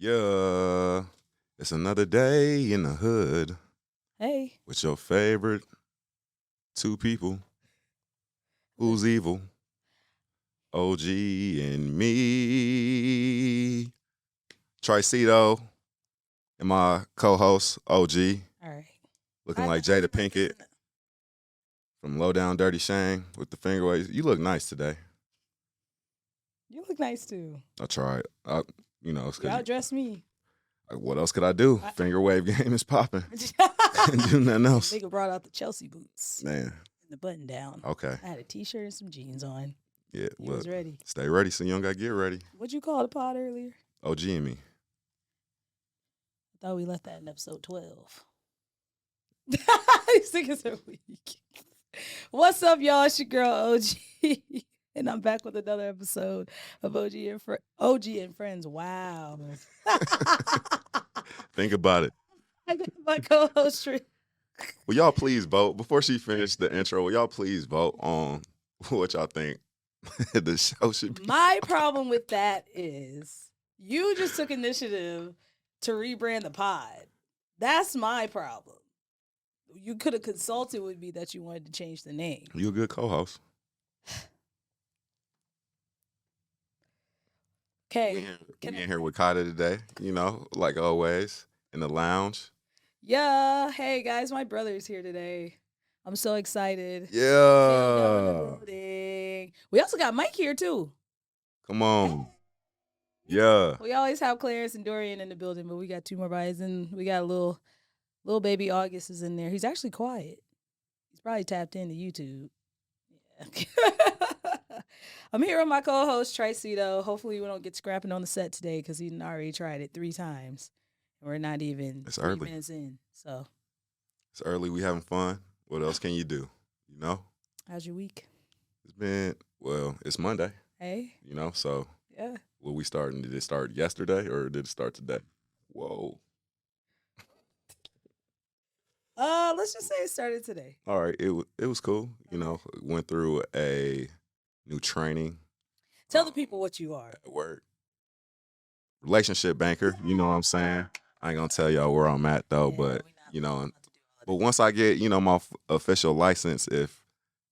Yeah, it's another day in the hood Hey. with your favorite two people. Who's evil? OG and me. TRICITO and my co-host, OG, All right. looking like Jada Pinkett from Low Down Dirty Shame with the finger waves. You look nice today. You look nice too. I tried. It's You 'cause outdressed me. what else could I do? Finger wave game is popping. Couldn't do nothing else. Nigga brought out the Chelsea boots. Man. And the button down. Okay. I had a t-shirt and some jeans on. Yeah, You was ready. Stay ready so you don't got to get ready. What'd you call the pod earlier? OG and me. I thought we left that in episode 12. These niggas are weak. What's up, y'all? It's your girl, OG. And I'm back with another episode of OG and Friends. Wow. Think about it. I got my co-host. Will y'all please vote? Before she finished the intro, will y'all please vote on what y'all think the show should be? My problem with that is you just took initiative to rebrand the pod. That's my problem. You could have consulted with me that you wanted to change the name. You a good co-host. Okay. We in here with KYDA today, like always, in the lounge. Yeah. Hey, guys, my brother's here today. I'm so excited. Yeah. We also got Mike here, too. Come on. Yeah. We always have Clarence and Dorian in the building, but we got two more guys, and we got a little baby August is in there. He's actually quiet. He's probably tapped into YouTube. Yeah. I'm here with my co-host, TRICITO. Hopefully we don't get scrapping on the set today because he already tried it 3 times. And we're not even 3 minutes in. So it's early. We having fun. What else can you do? How's your week? It's Monday. Hey. So yeah. Will we starting? Did it start yesterday or did it start today? Whoa. Let's just say it started today. All right. It was cool. Went through a new training. Tell the people what you are. At work. Relationship banker. You know what I'm saying? I ain't gonna tell y'all where I'm at though, but but once I get, my official license, if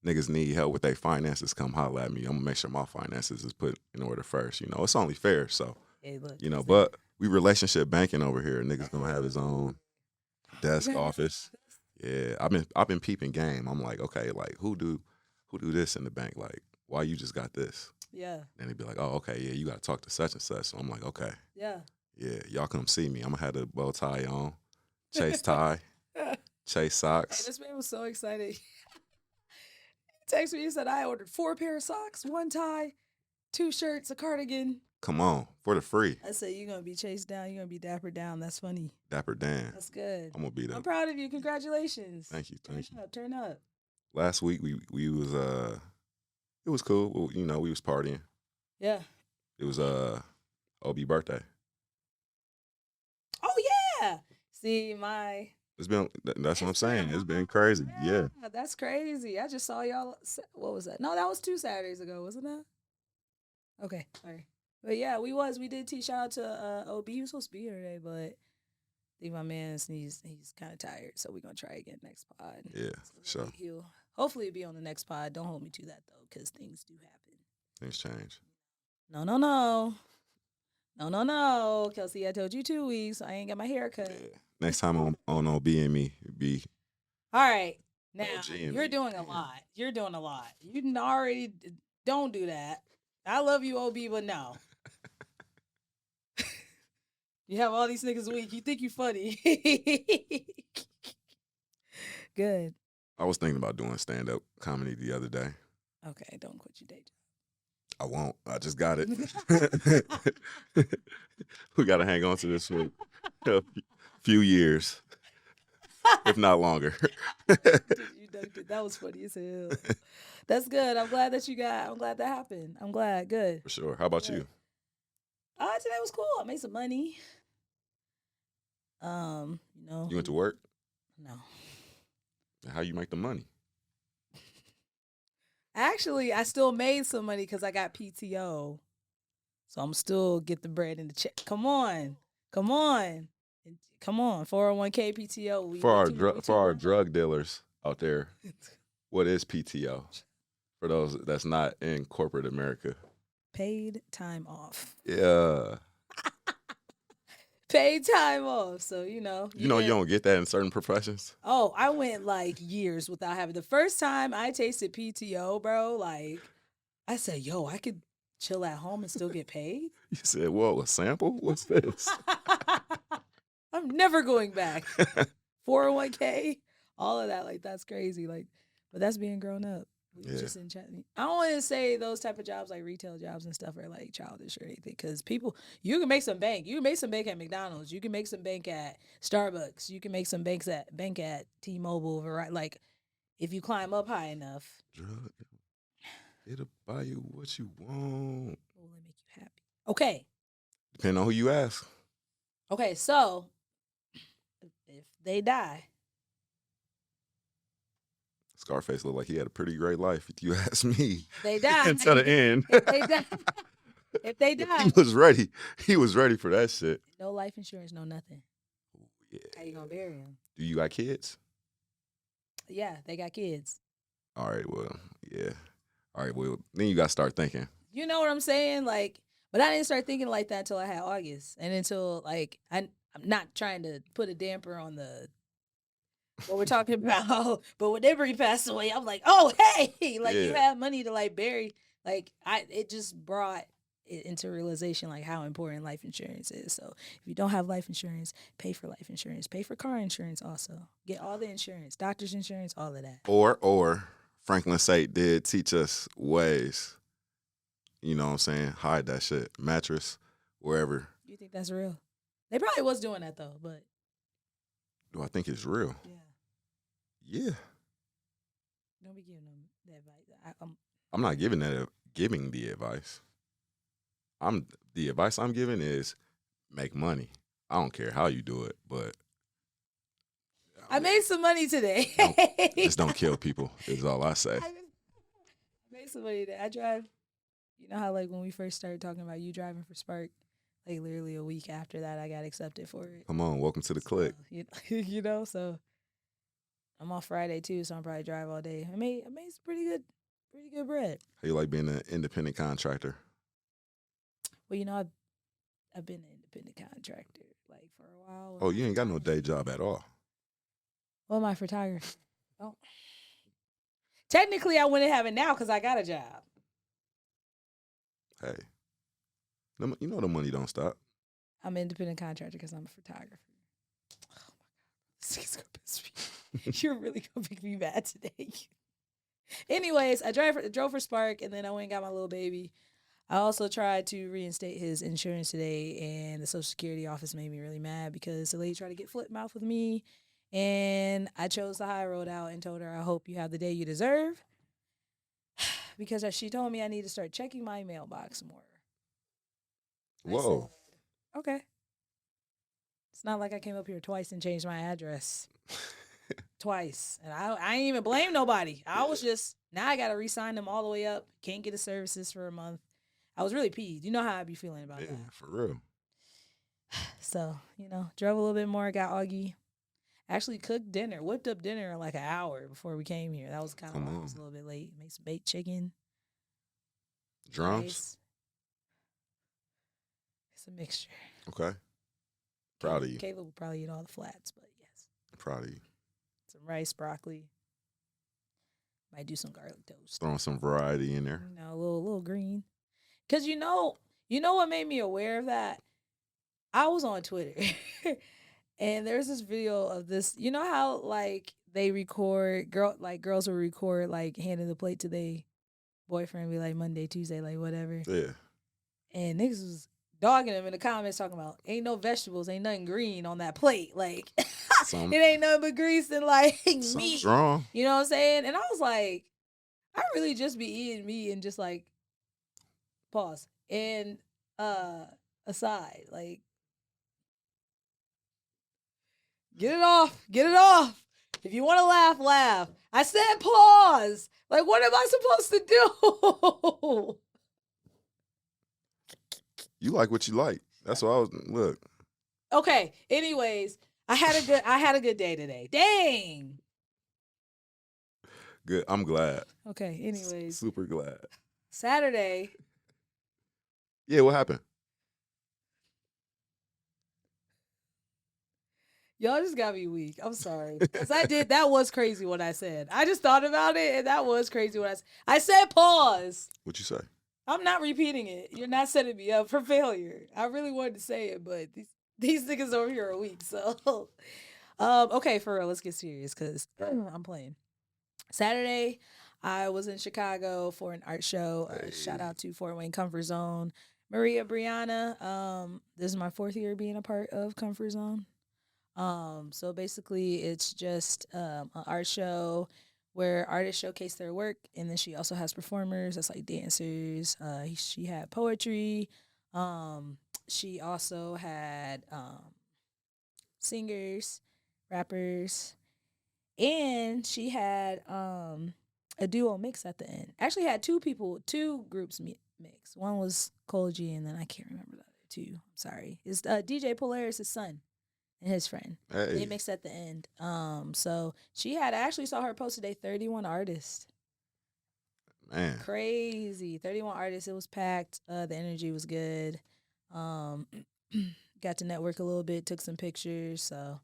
niggas need help with their finances, come holler at me. I'm gonna make sure my finances is put in order first. It's only fair. So, hey, look, but we relationship banking over here. Niggas gonna have his own desk office. Yeah, I've been peeping game. I'm like, okay, like who do this in the bank? Like, why you just got this? Yeah. And they'd be like, oh, okay, yeah, you got to talk to such and such. So I'm like, okay. Yeah. Yeah, y'all come see me. I'm going to have the bow tie on, chase tie, chase socks. Hey, this man was so excited. He texted me, he said, I ordered 4 pair of socks, 1 tie, 2 shirts, a cardigan. Come on, for the free. I said, you're going to be chased down. You're going to be dapper down. That's funny. Dapper Dan. That's good. I'm going to be there. I'm proud of you. Congratulations. Thank you. Turn up. Last week, we was, it was cool. Well, we was partying. Yeah. It was OB birthday. Oh yeah. See It's been that's what I'm saying. It's been crazy. Yeah. That's crazy. I just saw y'all. What was that? No, that was 2 Saturdays ago, wasn't that? Okay, sorry. But yeah, we did shout out to OB. He was supposed to be here today, but I think my man he's kind of tired, so we're gonna try again next pod. Yeah, so sure. He'll hopefully be on the next pod. Don't hold me to that though, because things do happen. Things change. No. Kelsey, I told you 2 weeks. I ain't got my hair cut. Yeah. Next time on OB and me, be. All right. Now, you're doing a lot. You already don't do that. I love you, OB, but no. You have all these niggas weak. You think you funny. Good. I was thinking about doing stand-up comedy the other day. Okay, don't quit your day job. I won't. I just got it. We got to hang on to this for a few years, if not longer. That was funny as hell. That's good. I'm glad that happened. I'm glad. Good. For sure. How about you? Today was cool. I made some money. You went to work? No. How you make the money? Actually, I still made some money because I got PTO. So I'm still get the bread in the check. Come on. Come on. 401k PTO. We For our drug dealers out there, what is PTO? For those that's not in corporate America. Paid time off. Yeah. Paid time off. So, you don't get that in certain professions. Oh, I went like years without having. The first time I tasted PTO, bro, like I said, yo, I could chill at home and still get paid. You said, whoa, a sample? What's this? I'm never going back. 401k, all of that, like that's crazy. Like, but that's being grown up. Just in chat. I don't want to say those type of jobs like retail jobs and stuff are like childish or anything, because people, you can make some bank. You can make some bank at McDonald's. You can make some bank at Starbucks. You can make some bank at T-Mobile. Like, if you climb up high enough, it'll buy you what you want. Will it make you happy? Okay. Depending on who you ask. Okay, so if they die. Scarface looked like he had a pretty great life, if you ask me. They die. Until the end. If they die. He was ready. He was ready for that shit. No life insurance, no nothing. Ooh, yeah. How you gonna bury him? Do you got kids? Yeah, they got kids. All right, well, yeah. All right, well, then you got to start thinking. You know what I'm saying? Like, but I didn't start thinking like that until I had August. And until, like, I'm not trying to put a damper on what we're talking about. But when Emory passed away, I'm like, oh, hey, like, you have money to, like, bury. Like, it just brought it into realization, like, how important life insurance is. So if you don't have life insurance, pay for life insurance. Pay for car insurance also. Get all the insurance, doctor's insurance, all of that. Or Franklin Sate did teach us ways. You know what I'm saying? Hide that shit. Mattress, wherever. You think that's real? They probably was doing that, though, but. Do I think it's real? Yeah. Don't be giving them the advice. I'm not giving the advice. The advice I'm giving is make money. I don't care how you do it, but I made some money today. Just don't kill people is all I say. I made some money today. I drive. You know how, like, when we first started talking about you driving for Spark, like, literally a week after that, I got accepted for it. Come on, welcome to the clique. You know, so I'm off Friday too, so I'm probably drive all day. I made some pretty good bread. How you like being an independent contractor? Well, you know, I've been an independent contractor like for a while. Oh, you ain't got no day job at all. Well, my photography. Oh, technically, I wouldn't have it now because I got a job. Hey, you know the money don't stop. I'm an independent contractor because I'm a photographer. Oh my God, this is gonna piss me. You're really gonna make me mad today. Anyways, I drove for Spark, and then I went and got my little baby. I also tried to reinstate his insurance today, and the Social Security office made me really mad because the lady tried to get flip mouth with me, and I chose the high road out and told her, I hope you have the day you deserve, because she told me I need to start checking my mailbox more. Whoa. Said, okay. It's not like I came up here twice and changed my address. Twice. And I ain't even blame nobody. I was just, now I got to re-sign them all the way up. Can't get the services for a month. I was really peeved. You know how I be feeling about that. Yeah, for real. So, drove a little bit more, got Augie. Actually cooked dinner, whipped up dinner in like an hour before we came here. That was kind of why I was a little bit late. Made some baked chicken. Drums? Rice. It's a mixture. Okay. Proud of you. Caleb will probably eat all the flats, but yes. Proud of you. Some rice, broccoli. Might do some garlic toast. Throwing some variety in there. A little green. Because you know what made me aware of that? I was on Twitter. And there's this video of this. You know how, like, they record, girls will record, like, handing the plate to their boyfriend, be like, Monday, Tuesday, like, whatever. Yeah. And niggas was dogging him in the comments talking about, ain't no vegetables, ain't nothing green on that plate. Like, it ain't nothing but grease and, like, meat. Wrong. You know what I'm saying? And I was like, I really just be eating meat and just, like, pause. And aside, like, get it off. If you want to laugh, laugh. I said pause. Like, what am I supposed to do? You like what you like. That's what I was, look. Okay. Anyways, I had a good day today. Dang. Good. I'm glad. Okay. Anyways, Super glad. Saturday. Yeah, what happened? Y'all just got me weak. I'm sorry. Because that was crazy what I said. I just thought about it and that was crazy what I said. I said pause. What you say? I'm not repeating it. You're not setting me up for failure. I really wanted to say it, but these niggas over here are weak. So, okay, for real, let's get serious because I'm playing. Saturday, I was in Chicago for an art show. Shout out to Fort Wayne Comfort Zone. Maria Brianna. This is my 4th year being a part of Comfort Zone. So basically, it's just an art show where artists showcase their work, and then she also has performers that's like dancers. She had poetry. She also had singers, rappers, and she had a duo mix at the end. Actually, had two groups mix. One was Koji, and then I can't remember the other two. I'm sorry. It's DJ Polaris' son and his friend. Hey. They mixed at the end. So I actually saw her post today, 31 artists. Man. Crazy. 31 artists. It was packed. The energy was good. Got to network a little bit, took some pictures. So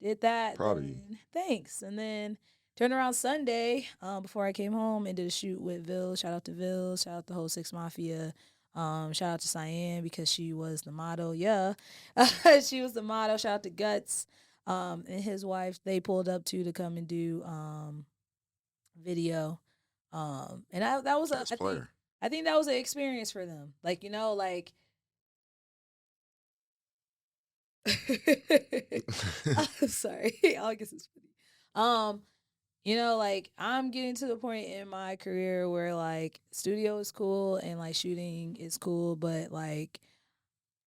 did that. Proud of you. Thanks. And then turned around Sunday before I came home and did a shoot with Vil. Shout out to Vil. Shout out to Whole Six Mafia. Shout out to Cyan because she was the model. Yeah. She was the model. Shout out to Guts and his wife. They pulled up too to come and do video. And that was I think that was an experience for them. Like, you know, like I'm sorry. I guess it's funny. You know, like I'm getting to the point in my career where like studio is cool and like shooting is cool, but like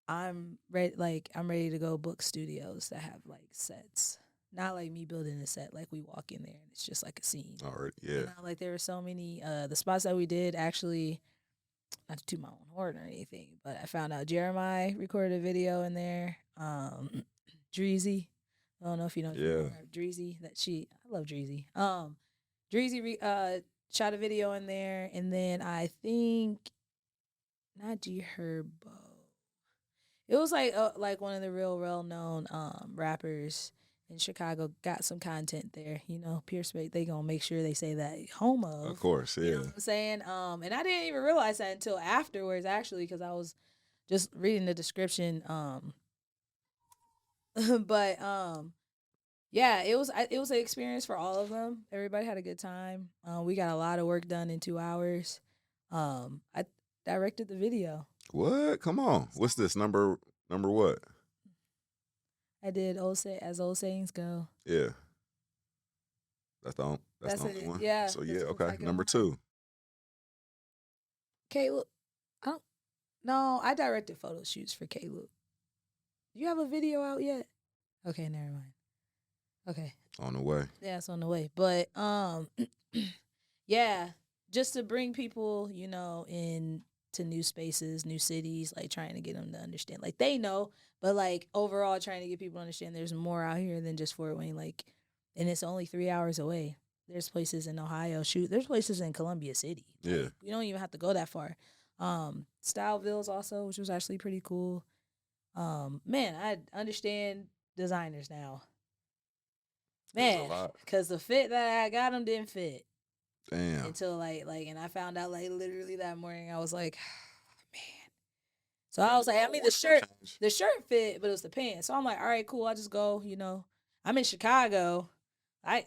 I'm ready to go book studios that have like sets. Not like me building a set, like we walk in there and it's just like a scene. All right, yeah. You know, like there were so many the spots that we did actually, not to toot my own horn or anything, but I found out Jeremiah recorded a video in there. Dreezy. I don't know if you know Dreezy. I love Dreezy. Dreezy shot a video in there, and then I think not G Herbo. It was like one of the real well known rappers in Chicago got some content there. You know, Pure Space, they gonna make sure they say that home of. Of course, yeah. You know what I'm saying? And I didn't even realize that until afterwards, actually, because I was just reading the description. But yeah, it was an experience for all of them. Everybody had a good time. We got a lot of work done in 2 hours. I directed the video. What? Come on. What's this number what? I did as old sayings go. Yeah. That's the only one. Yeah. So yeah, okay. Number 2. Caleb, I directed photo shoots for Caleb. Do you have a video out yet? Okay, never mind. Okay. On the way. Yeah, it's on the way. But yeah, just to bring people, you know, into new spaces, new cities, like trying to get them to understand. Like they know, but like overall trying to get people to understand there's more out here than just Fort Wayne. Like, and it's only 3 hours away. There's places in Ohio. There's places in Columbia City. Yeah. Like, you don't even have to go that far. Styleville's also, which was actually pretty cool. Man, I understand designers now. Man, because the fit that I got them didn't fit. Damn. Until like, and I found out like literally that morning. I was like, man. So I was like, I mean, the shirt fit, but it was the pants. So I'm like, all right, cool. I'll just go. You know, I'm in Chicago.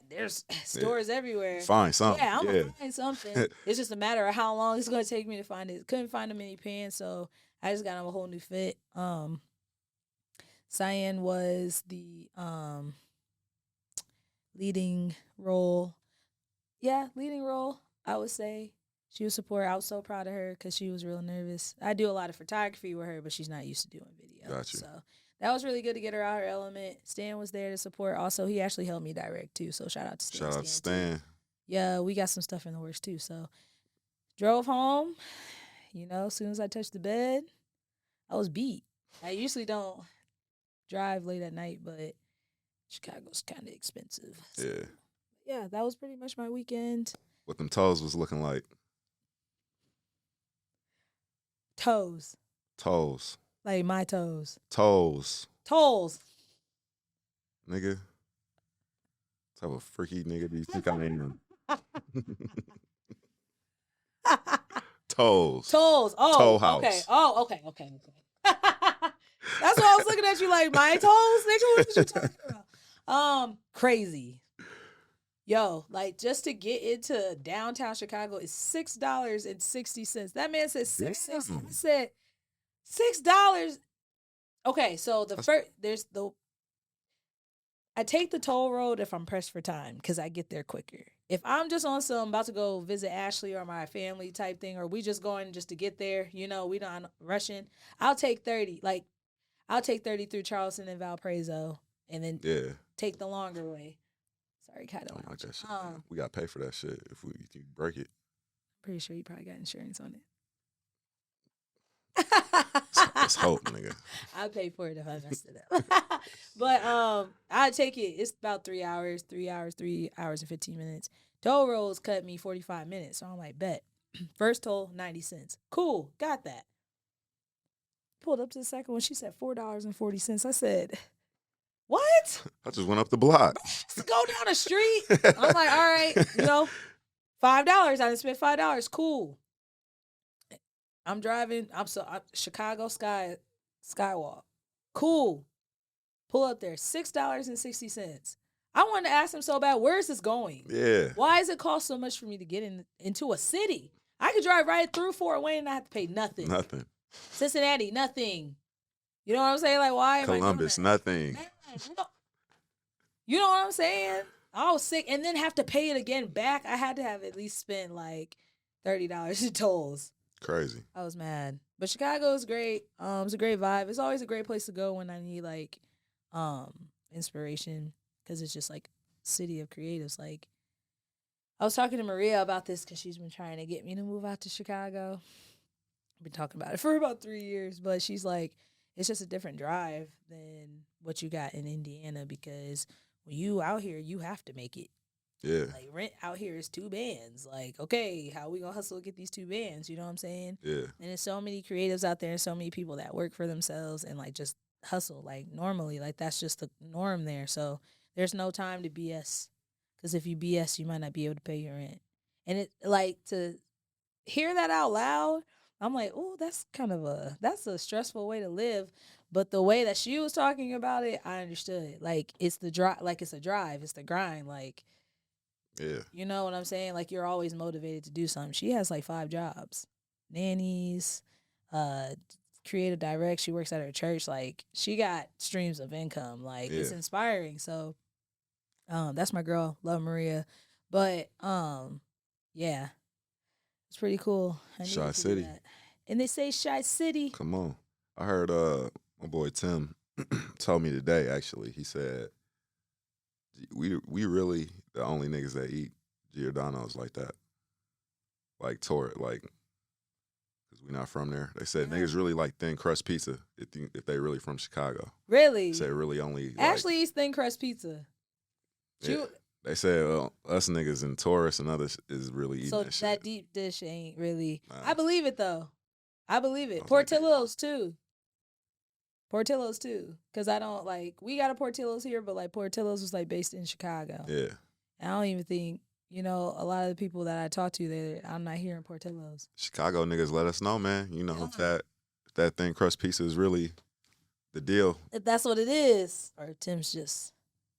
There's stores everywhere. Find something. Yeah, I'm gonna find something. It's just a matter of how long it's gonna take me to find it. Couldn't find them any pants, so I just got him a whole new fit. Cyan was the leading role. Yeah, leading role, I would say. She was support. I was so proud of her because she was real nervous. I do a lot of photography with her, but she's not used to doing video. Gotcha. So that was really good to get her out her element. Stan was there to support. Also, he actually helped me direct too. So shout out to Stan. Shout out to Stan. Yeah, we got some stuff in the works too. So drove home. You know, as soon as I touched the bed, I was beat. I usually don't drive late at night, but Chicago's kind of expensive. So, Yeah. yeah, that was pretty much my weekend. What them toes was looking like? Toes. Toes. Like my toes. Toes. Toes. Nigga. What type of freaky nigga do you think I am? Toes. Toes. Oh, Toe house. okay. Oh, okay. That's why I was looking at you like, my toes, nigga. What are you talking about? Crazy. Yo, like just to get into downtown Chicago is $6.60. That man said six. I said $6. Okay, so I take the toll road if I'm pressed for time because I get there quicker. If I'm just on some about to go visit Ashley or my family type thing, or we just going just to get there, we not rushing. I'll take 30. Like I'll take 30 through Charleston and Valparaiso, and then take the longer way. Sorry, KYDA Lounge. Like that shit, we got to pay for that shit if you break it. Pretty sure you probably got insurance on it. Let's hope, nigga. I'll pay for it if I messed it up. But I take it. It's about 3 hours, 3 hours and 15 minutes. Toll roads cut me 45 minutes. So I'm like, bet. First toll, 90 cents. Cool, got that. Pulled up to the second one. She said $4.40. I said, what? I just went up the block. Let's go down the street. I'm like, all right, $5. I done spent $5. Cool. I'm driving. I'm Chicago Skywalk. Cool. Pull up there. $6.60. I wanted to ask him so bad, where is this going? Yeah. Why does it cost so much for me to get into a city? I could drive right through Fort Wayne and I have to pay nothing. Nothing. Cincinnati, nothing. You know what I'm saying? Like, why am Columbus, I doing that? nothing. Man, you know what I'm saying? I was sick and then have to pay it again back. I had to have at least spent like $30 in tolls. Crazy. I was mad. But Chicago is great. It's a great vibe. It's always a great place to go when I need like inspiration, because it's just like city of creatives. Like I was talking to Maria about this because she's been trying to get me to move out to Chicago. I've been talking about it for about 3 years, but she's like, it's just a different drive than what you got in Indiana, because when you out here, you have to make it. Yeah. Like rent out here is 2 bands. Like, okay, how we gonna hustle to get these 2 bands? You know what I'm saying? Yeah. And there's so many creatives out there and so many people that work for themselves and like just hustle. Like normally, like that's just the norm there. So there's no time to BS, because if you BS, you might not be able to pay your rent. And it like to hear that out loud, I'm like, oh, that's a stressful way to live. But the way that she was talking about it, I understood. Like it's the drive, like it's a drive, it's the grind. Like, yeah, you know what I'm saying? Like you're always motivated to do something. She has like 5 jobs, nannies, creative direct. She works at her church. Like she got streams of income. Like it's inspiring. So, that's my girl, love Maria. But yeah, it's pretty cool. Shy City. And they say Shy City. Come on. I heard my boy Tim told me today, actually. He said, we really the only niggas that eat Giordano's like that. Like Torrid, like, because we not from there. They said niggas really like thin crust pizza if they really from Chicago. Really? They say really only. Ashley eats thin crust pizza. Yeah. They said us niggas in Taurus and others is really eating that shit. So that deep dish ain't really. Nah. I believe it though. I believe it. Portillo's too. Portillo's too. Because I don't like, we got a Portillo's here, but like Portillo's was like based in Chicago. Yeah. And I don't even think, a lot of the people that I talk to, I'm not hearing Portillo's. Chicago niggas let us know, man. If that thin crust pizza is really the deal. If that's what it is. Or Tim's just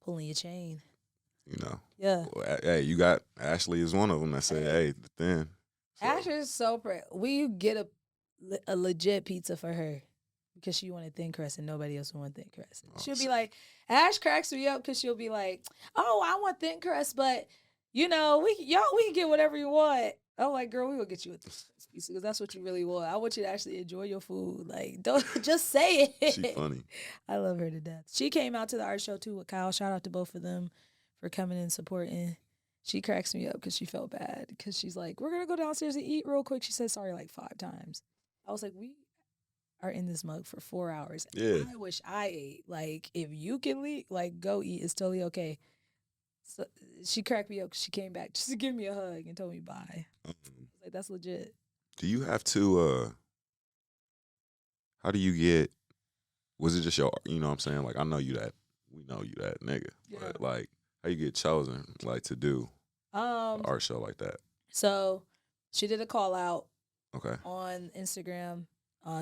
pulling your chain. Yeah. Well, hey, you got Ashley is one of them that say, hey, the thin. So. Ashley is so we get a legit pizza for her because she wanted thin crust and nobody else wanted thin crust. She'll be like, Ash cracks me up because she'll be like, oh, I want thin crust, but we can get whatever you want. I'm like, girl, we gonna get you a thin crust pizza because that's what you really want. I want you to actually enjoy your food. Like, don't just say it. She funny. I love her to death. She came out to the art show too with Kyle. Shout out to both of them for coming and supporting. She cracks me up because she felt bad because she's like, we're going to go downstairs and eat real quick. She said sorry like 5 times. I was like, we are in this mug for 4 hours. Yeah. I wish I ate. Like, if you can leave, like, go eat. It's totally okay. So she cracked me up 'cause she came back just to give me a hug and told me bye. I was like, that's legit. Do you have to? How do you get? Was it just your? You know what I'm saying? Like, I know you that. We know you that nigga. Yeah. But like, how you get chosen like to do an art show like that? So she did a call out Okay. on Instagram.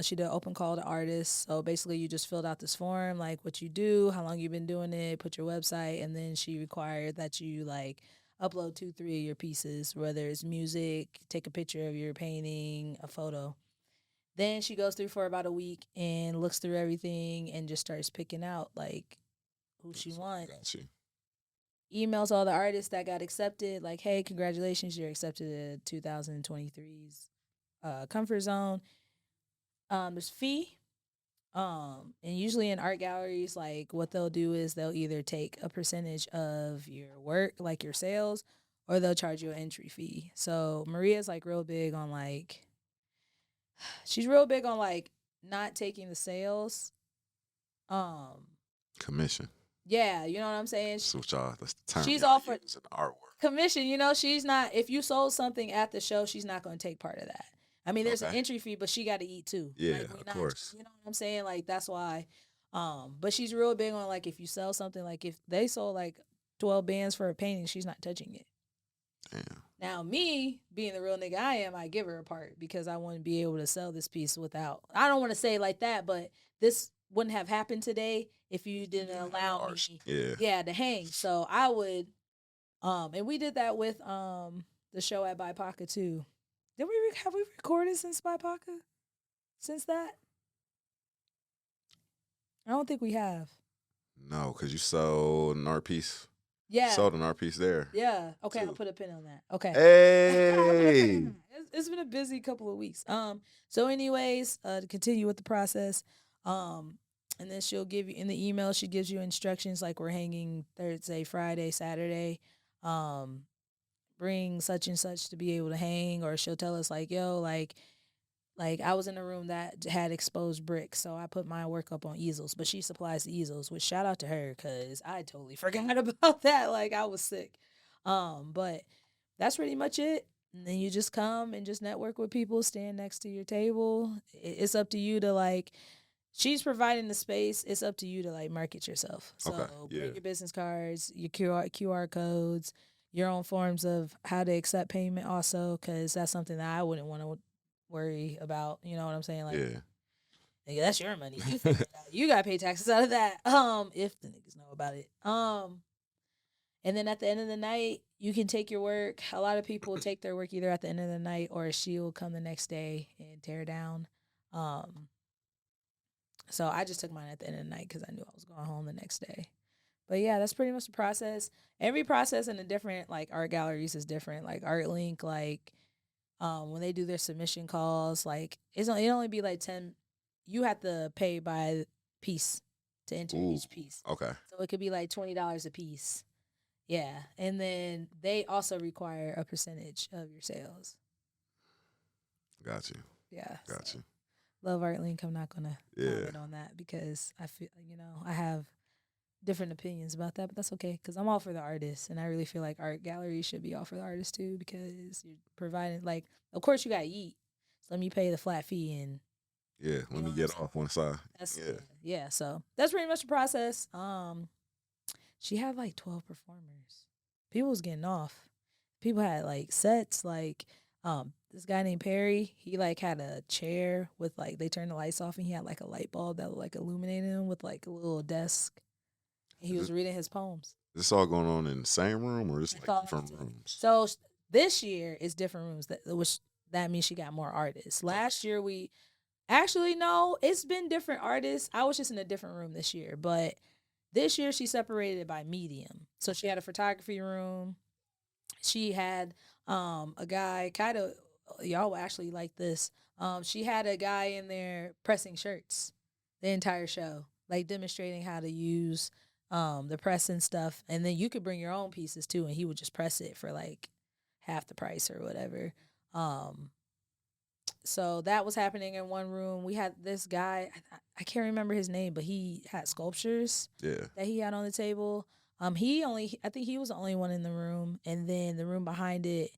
She did an open call to artists. So basically, you just filled out this form, like what you do, how long you've been doing it, put your website, and then she required that you like upload 2, 3 of your pieces, whether it's music, take a picture of your painting, a photo. Then she goes through for about a week and looks through everything and just starts picking out like who she wants. Got you. Emails all the artists that got accepted, like, hey, congratulations, you're accepted to 2023's Comfort Zone. There's fee. And usually in art galleries, like what they'll do is they'll either take a percentage of your work, like your sales, or they'll charge you an entry fee. So Maria's like real big on like, she's real big on like not taking the sales. Commission. Yeah, you know what I'm saying? That's what y'all. That's the term. She's y'all offered use in artwork. commission, you know, she's not, if you sold something at the show, she's not going to take part of that. I mean, there's an Okay. entry fee, but she got to eat too. Yeah, like, of course. You know what I'm saying? Like, that's why. But she's real big on like, if you sell something, like if they sold like 12 bands for a painting, she's not touching it. Damn. Now, me being the real nigga I am, I give her a part because I want to be able to sell this piece without, I don't want to say it like that, but this wouldn't have happened today if you didn't allow me to hang. So I would, and we did that with the show at BIPOCA too. Have we recorded since BIPOCA? Since that? I don't think we have. No, because you sold an art piece. Yeah. You sold an art piece there. Yeah. Okay, too. I'll put a pin on that. Okay. Hey. It's been a busy couple of weeks. So anyways, to continue with the process, and then she'll give you in the email, she gives you instructions like we're hanging Thursday, Friday, Saturday. Bring such and such to be able to hang, or she'll tell us like, yo, like I was in a room that had exposed bricks, so I put my work up on easels, but she supplies the easels, which shout out to her because I totally forgot about that. Like I was sick. But that's pretty much it. And then you just come and just network with people, stand next to your table. It's up to you to like, she's providing the space. It's up to you to like market yourself. So bring your business cards, your QR codes, your own forms of how to accept payment also, because that's something that I wouldn't want to worry about. You know what I'm saying? Like, nigga, that's your money. You figure it out. You gotta pay taxes out of that. If the niggas know about it. And then at the end of the night, you can take your work. A lot of people take their work either at the end of the night or she will come the next day and tear down. So I just took mine at the end of the night because I knew I was going home the next day. But yeah, that's pretty much the process. Every process in the different like art galleries is different. Like ArtLink, like when they do their submission calls, like it only be like 10. You have to pay by piece to enter each piece. Okay. So it could be like $20 a piece. Yeah, and then they also require a percentage of your sales. Got you. Yeah. Got you. Love ArtLink. I'm not gonna comment on that because I feel I have different opinions about that, but that's okay because I'm all for the artists, and I really feel like art galleries should be all for the artists too because you're providing like, of course you gotta eat, so let me pay the flat fee and let me get off one side. Yeah. So that's pretty much the process. She had like 12 performers. People was getting off. People had like sets like this guy named Perry, he like had a chair with like they turned the lights off and he had like a light bulb that like illuminated him with like a little desk. And he was reading his poems. Is this all going on in the same room or just like different rooms? So this year is different rooms. That means she got more artists. Last year no, it's been different artists. I was just in a different room this year, but this year she separated it by medium. So she had a photography room. She had a guy kind of, y'all will actually like this. She had a guy in there pressing shirts the entire show, like demonstrating how to use the press and stuff. And then you could bring your own pieces too, and he would just press it for like half the price or whatever. So that was happening in one room. We had this guy, I can't remember his name, but he had sculptures Yeah. that he had on the table. I think he was the only one in the room. And then the room behind it,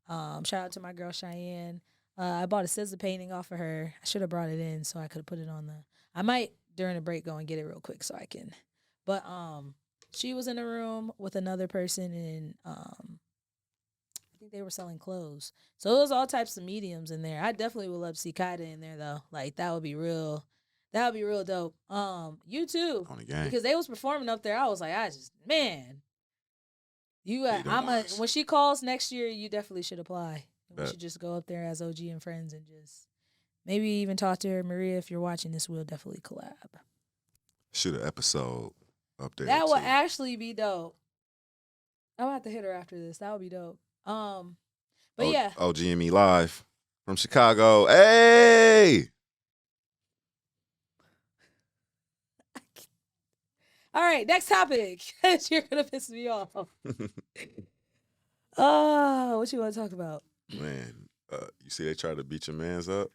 shout out to my girl Cheyenne. I bought a scissor painting off of her. I should have brought it in so I could have put it on I might during the break go and get it real quick so I can. But she was in a room with another person and I think they were selling clothes. So it was all types of mediums in there. I definitely would love to see KYDA in there though. Like that would be real. That would be real dope. You too. On the game. Because they was performing up there. I was like, man. Need them bars. When she calls next year, you definitely should apply. We Bet. should just go up there as OG and friends and just maybe even talk to her. Maria, if you're watching this, we'll definitely collab. Shoot an episode up there. That would too. actually be dope. I'm gonna have to hit her after this. That would be dope. But yeah. OGME live from Chicago. Hey. All right, next topic. You're gonna piss me off. What you want to talk about? Man, you see they tried to beat your mans up?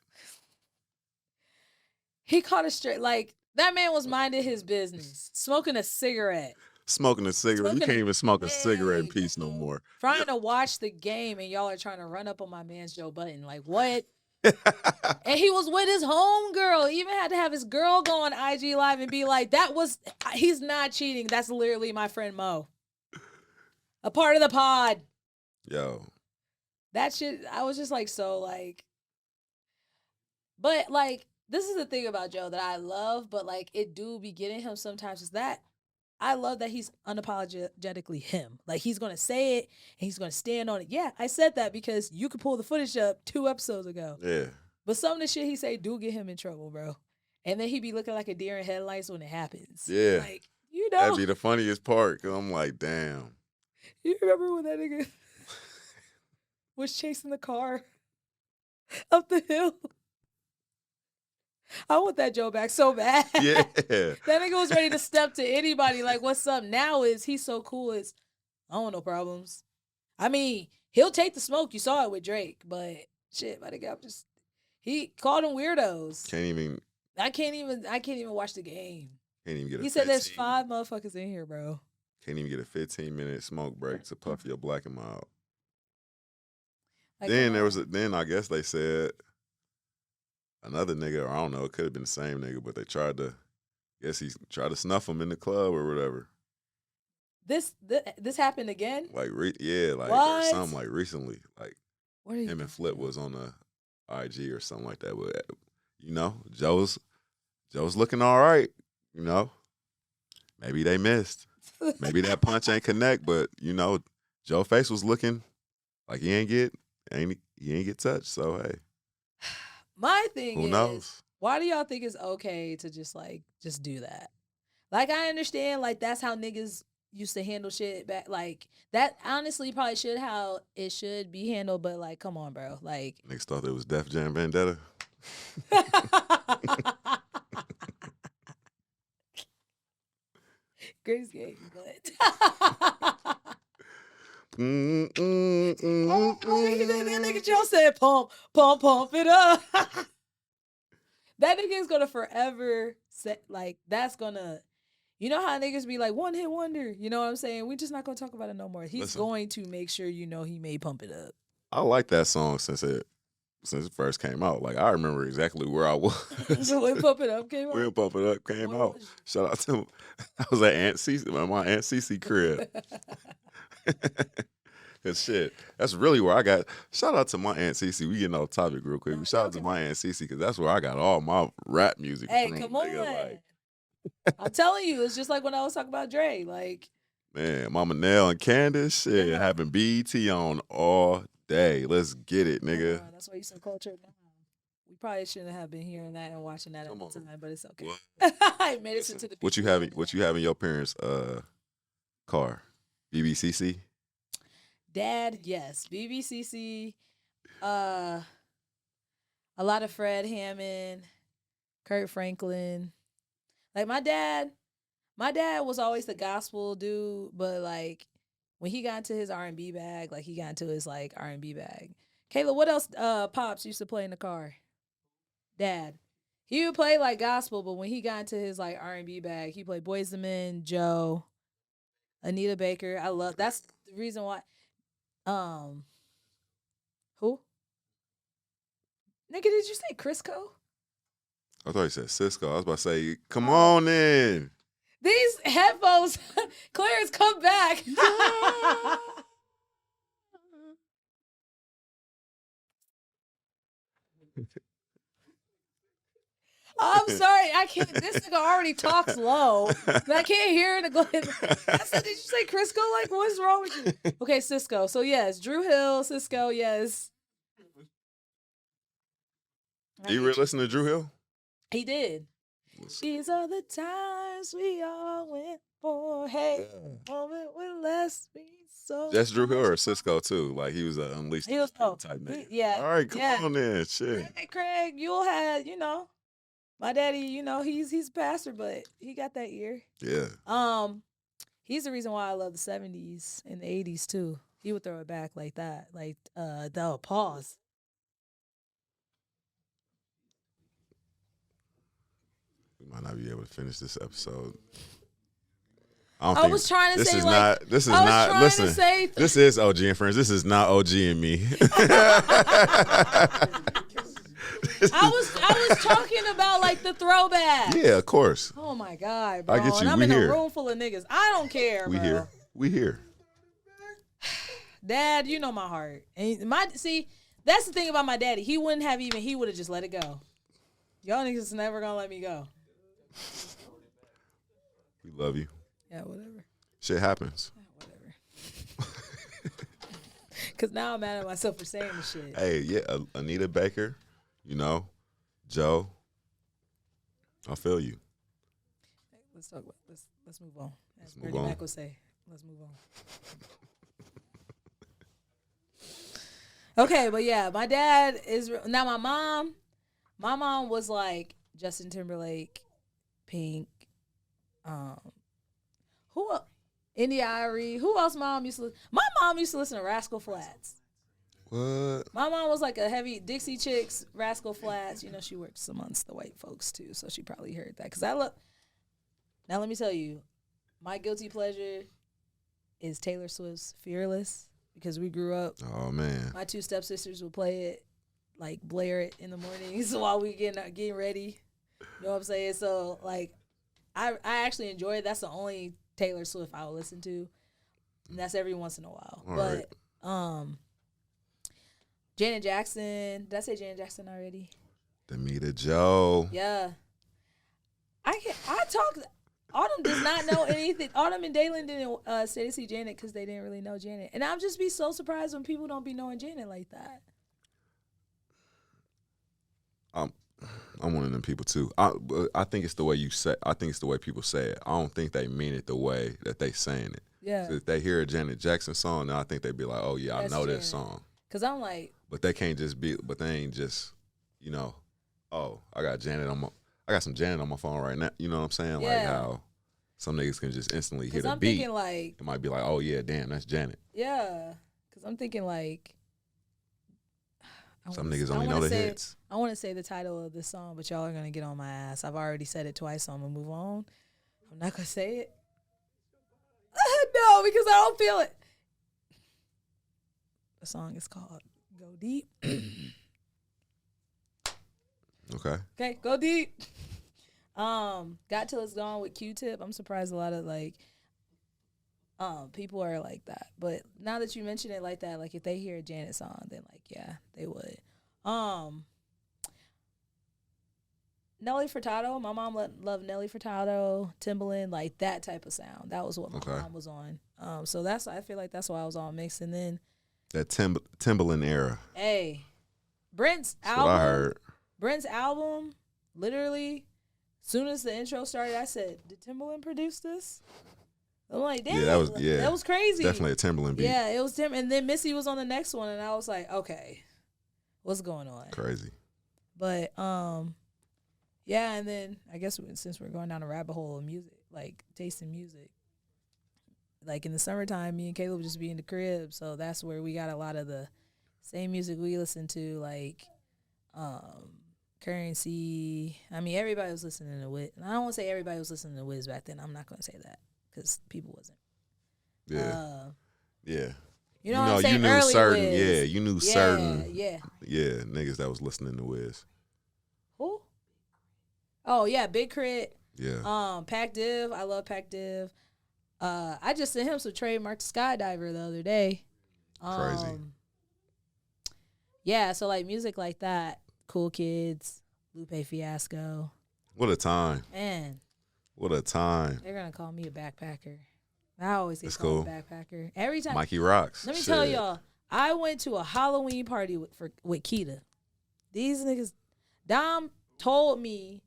He caught a straight like that man was minding his business, smoking a cigarette. Smoking a cigarette. You Smoking can't a- even smoke a cigarette in Hey, peace no more. Trying to watch the game and y'all are trying to run up on my man's Joe Button. Like what? And he was with his homegirl. He even had to have his girl go on IG Live and be like, he's not cheating. That's literally my friend Mo. A part of the pod. Yo. That shit, I was just like, so like, but like, this is the thing about Joe that I love, but like, it do be getting him sometimes is that I love that he's unapologetically him. Like, he's going to say it and he's going to stand on it. Yeah, I said that because you could pull the footage up 2 episodes ago. Yeah. But some of the shit he say do get him in trouble, bro. And then he be looking like a deer in headlights when it happens. Yeah. Like, you know. That'd be the funniest part. Cause I'm like, damn. You remember when that nigga was chasing the car up the hill? I want that Joe back so bad. Yeah. That nigga was ready to step to anybody. Like, what's up? Now he's so cool. I don't want no problems. I mean, he'll take the smoke. You saw it with Drake, but shit, my nigga, he called them weirdos. I can't even watch the game. Can't even get He said there's 5 motherfuckers in here, bro. Can't even get a 15-minute smoke break to puff your black and mild. Like, Then I guess they said another nigga, or I don't know, it could have been the same nigga, but they tried to snuff him in the club or whatever. This happened again? Like, or something like recently. Like, What are you him and doing? Flip was on the IG or something like that. But, you know, Joe's looking all right, you know. Maybe they missed. Maybe that punch ain't connect, but, you know, Joe's face was looking like he ain't get touched, so, hey. My thing Who is, knows? why do y'all think it's okay to just do that? Like, I understand, like, that's how niggas used to handle shit back. Like, that honestly probably how it should be handled, but, like, come on, bro. Like, Niggas thought it was Def Jam Vendetta. Grace game, but. Mm. That nigga Joe said, pump it up. That nigga is gonna forever say, like, that's gonna, you know how niggas be like, one hit wonder, you know what I'm saying? We just not gonna talk about it no more. He's going to make sure you know he may pump it up. I like that song since it first came out. Like, I remember exactly where I was. So when Pump It Up came out? When Pump It Up came Where out. was you? Shout out to him. I was at my Aunt Cece crib. Cause shit, that's really where I got. Shout out to my Aunt Cece. We getting off topic real quick. But shout out to my Aunt Cece because that's where I got all my rap music Hey, from. come on. Nigga, I'm telling you, it's just like when I was talking about Dre. Like, man, Mama Nell and Candace, shit, having BET on all day. Let's get it, nigga. That's why you so cultured now. We probably shouldn't have been hearing that and watching that at the time, but it's okay. I made it into the. What you have in your parents' car? BBCC. Dad, yes, BBCC. A lot of Fred Hammond, Kurt Franklin. Like my dad was always the gospel dude, but like when he got into his R&B bag, like he got into his like R&B bag. Kayla, what else Pops used to play in the car? Dad. He would play like gospel, but when he got into his like R&B bag, he played Boyz II Men, Joe, Anita Baker. That's the reason why. Um, who? Nigga, did you say Crisco? I thought you said Cisco. I was about to say, come on in. These headphones, Clarence, come back. I'm sorry, I can't. This nigga already talks low, and I can't hear it. I said, did you say Crisco? Like, what's wrong with you? Okay, Cisco. So yes, Drew Hill, Cisco. Yes. You really listen to Drew Hill? He did. These are the times we all went for. Hey, moment with less be so. That's Drew Hill or Cisco too. Like he was an unleashed He was type name. Yeah. All right, come on then. Shit. Hey, Craig, you'll have, my daddy, he's a pastor, but he got that ear. Yeah. He's the reason why I love the 70s and the 80s too. He would throw it back like that. Like the pause. We might not be able to finish this episode. I was trying to say, this is OG and Friends. This is not OG and me. I was talking about like the throwback. Yeah, of course. Oh my God, bro. I get you. And I'm we in here. a room full of niggas. I don't care, We bro. here. We here. Dad, you know my heart. And that's the thing about my daddy. He would have just let it go. Y'all niggas is never gonna let me go. We love you. Yeah, whatever. Shit happens. Yeah, whatever. Cause now I'm mad at myself for saying the shit. Hey, yeah, Anita Baker, Joe. I feel you. Let's talk about let's move on. As Let's move Bernie on. Mac would say, let's move on. Okay, but yeah, my dad is now my mom. My mom was like Justin Timberlake, Pink, India Irie. Who else? My mom used to listen to Rascal Flatts. What? My mom was like a heavy Dixie Chicks, Rascal Flatts. She works amongst the white folks too, so she probably heard that. Now let me tell you, my guilty pleasure is Taylor Swift's Fearless because we grew up. Oh man. My two stepsisters would play it, like blare it in the mornings while we getting ready. You know what I'm saying? So like, I actually enjoy it. That's the only Taylor Swift I will listen to, and that's every once in a while. All but right. Janet Jackson. Did I say Janet Jackson already? Demita Joe. Yeah. I talked. Autumn does not know anything. Autumn and Dalen didn't stay to see Janet because they didn't really know Janet. And I'll just be so surprised when people don't be knowing Janet like that. I'm one of them people too. I think it's the way you say. I think it's the way people say it. I don't think they mean it the way that they saying it. Yeah. So if they hear a Janet Jackson song, then I think they'd be like, "Oh yeah, That's I know Janet. that song." Cause I'm like, but they can't just be. But they ain't just, oh, I got some Janet on my phone right now. You know what I'm saying? Yeah. Like how some niggas can just instantly hear the I'm beat. thinking like, it might be like, oh yeah, damn, that's Janet. yeah. Cause I'm thinking like, Some niggas only know the hits. I want to say the title of this song, but y'all are gonna get on my ass. I've already said it twice, so I'm gonna move on. I'm not gonna say it. No, because I don't feel it. The song is called "Go Deep." Okay. Okay, go deep. Got Till It's Gone with Q-Tip. I'm surprised a lot of people are like that. But now that you mention it like that, like if they hear a Janet song, then like yeah, they would. Nelly Furtado. My mom loved Nelly Furtado, Timbaland, like that type of sound. That was what my mom was on. So I feel like that's why I was all mixed. And then that Timbaland era. Hey, Brent's That's album. what I heard. Brent's album, literally, soon as the intro started, I said, "Did Timbaland produce this?" I'm like, "Damn, yeah, that was crazy." Definitely a Timbaland beat. Yeah, it was Tim, and then Missy was on the next one, and I was like, "Okay, what's going on?" Crazy. But yeah, and then I guess since we're going down a rabbit hole of music, like tasting music, like in the summertime, me and Caleb would just be in the crib, so that's where we got a lot of the same music we listen to, like Currency. I mean, everybody was listening to Wiz. I don't want to say everybody was listening to Wiz back then. I'm not going to say that because people wasn't. Yeah. Yeah. You know what I'm saying? You knew Early certain, Wiz. yeah, you knew certain, yeah, niggas that was listening to Wiz. Who? Oh yeah, Big Crit. Yeah. Pac Div. I love Pac Div. I just sent him some Trademark Skydiver the other day. Crazy. Yeah, so like music like that. Cool Kids, Lupe Fiasco. What a time. Man. What a time. They're gonna call me a backpacker. I always get That's called cool. a backpacker. Every time. Mikey rocks. Let me tell y'all, I went to a Halloween party with KYDA. These niggas, Dom told me,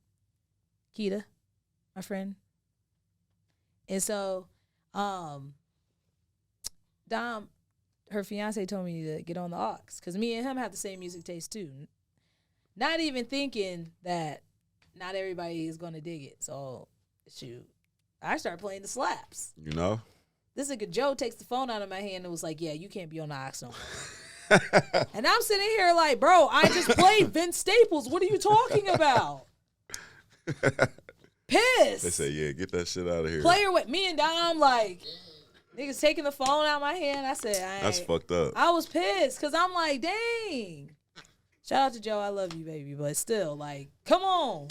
KYDA, my friend. And so, Dom, her fiance told me to get on the aux because me and him have the same music taste too. Not even thinking that not everybody is gonna dig it. So, shoot. I started playing the slaps. You know? This nigga Joe takes the phone out of my hand and was like, yeah, you can't be on the aux no more. And I'm sitting here like, bro, I just played Vince Staples. What are you talking about? Pissed. They say, yeah, get that shit out of here. Player with me and Dom, like, niggas taking the phone out of my hand. I said, that's fucked up. I was pissed because I'm like, dang. Shout out to Joe. I love you, baby. But still, like, come on.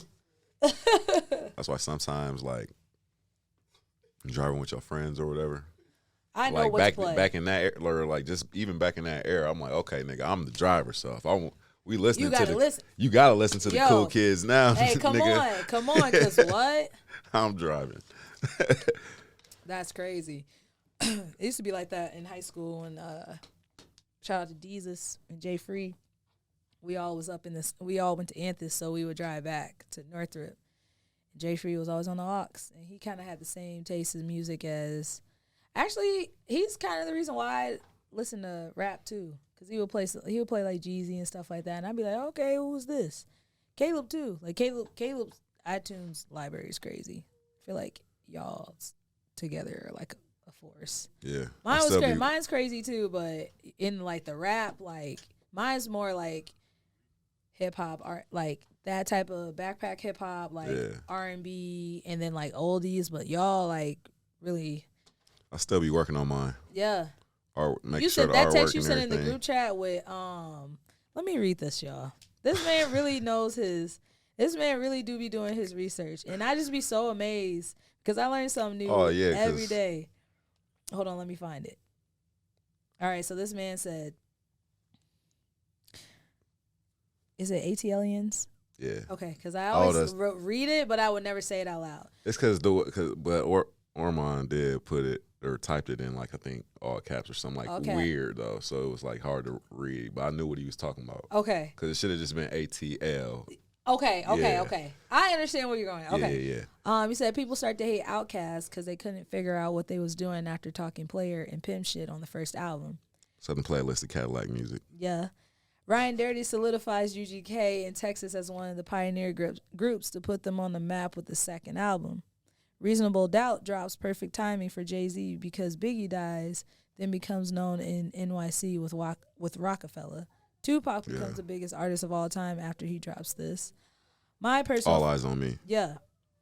That's why sometimes, like, driving with your friends or whatever. I know like what to play. Back in that era, or like just even back in that era, I'm like, okay, nigga, I'm the driver. So if we listening you gotta to listen. You gotta listen to the cool kids now. Hey, come nigga. come on, cause what? I'm driving. That's crazy. It used to be like that in high school, and shout out to Deezus and Jay Free. We all was up in this. We all went to Anthus, so we would drive back to Northrop. Jay Free was always on the aux, and he kind of had the same taste in music as. Actually, he's kind of the reason why I listen to rap too, because he would play like Jeezy and stuff like that, and I'd be like, okay, who's this? Caleb too. Like Caleb's iTunes library is crazy. I feel like y'all together are like a force. Yeah, Mine's crazy too, but in like the rap, like mine's more like hip hop art, like that type of backpack hip hop, like R&B, and then like oldies. But y'all like really. I still be working on mine. Yeah. You said that text you sent in the group chat with let me read this, y'all. This man really knows this man really do be doing his research, and I just be so amazed because I learn something new every day. Hold on, let me find it. All right, so this man said, is it ATLians? Yeah. Okay, because I always read it, but I would never say it out loud. It's because Ormond did put it or typed it in like I think all caps or something like weird though, so it was like hard to read. But I knew what he was talking about. Okay. Because it should have just been ATL. Okay. I understand where you're going. Okay. Yeah. He said people start to hate Outkast because they couldn't figure out what they was doing after talking Player and Pimp shit on the first album. Southern Playlist of Cadillac Music. Yeah. Ryan Dirty solidifies UGK in Texas as one of the pioneer groups to put them on the map with the second album. Reasonable Doubt drops perfect timing for Jay-Z because Biggie dies, then becomes known in NYC with Rockefeller. Tupac becomes the biggest artist of all time after he drops this. All Eyes on Me. Yeah.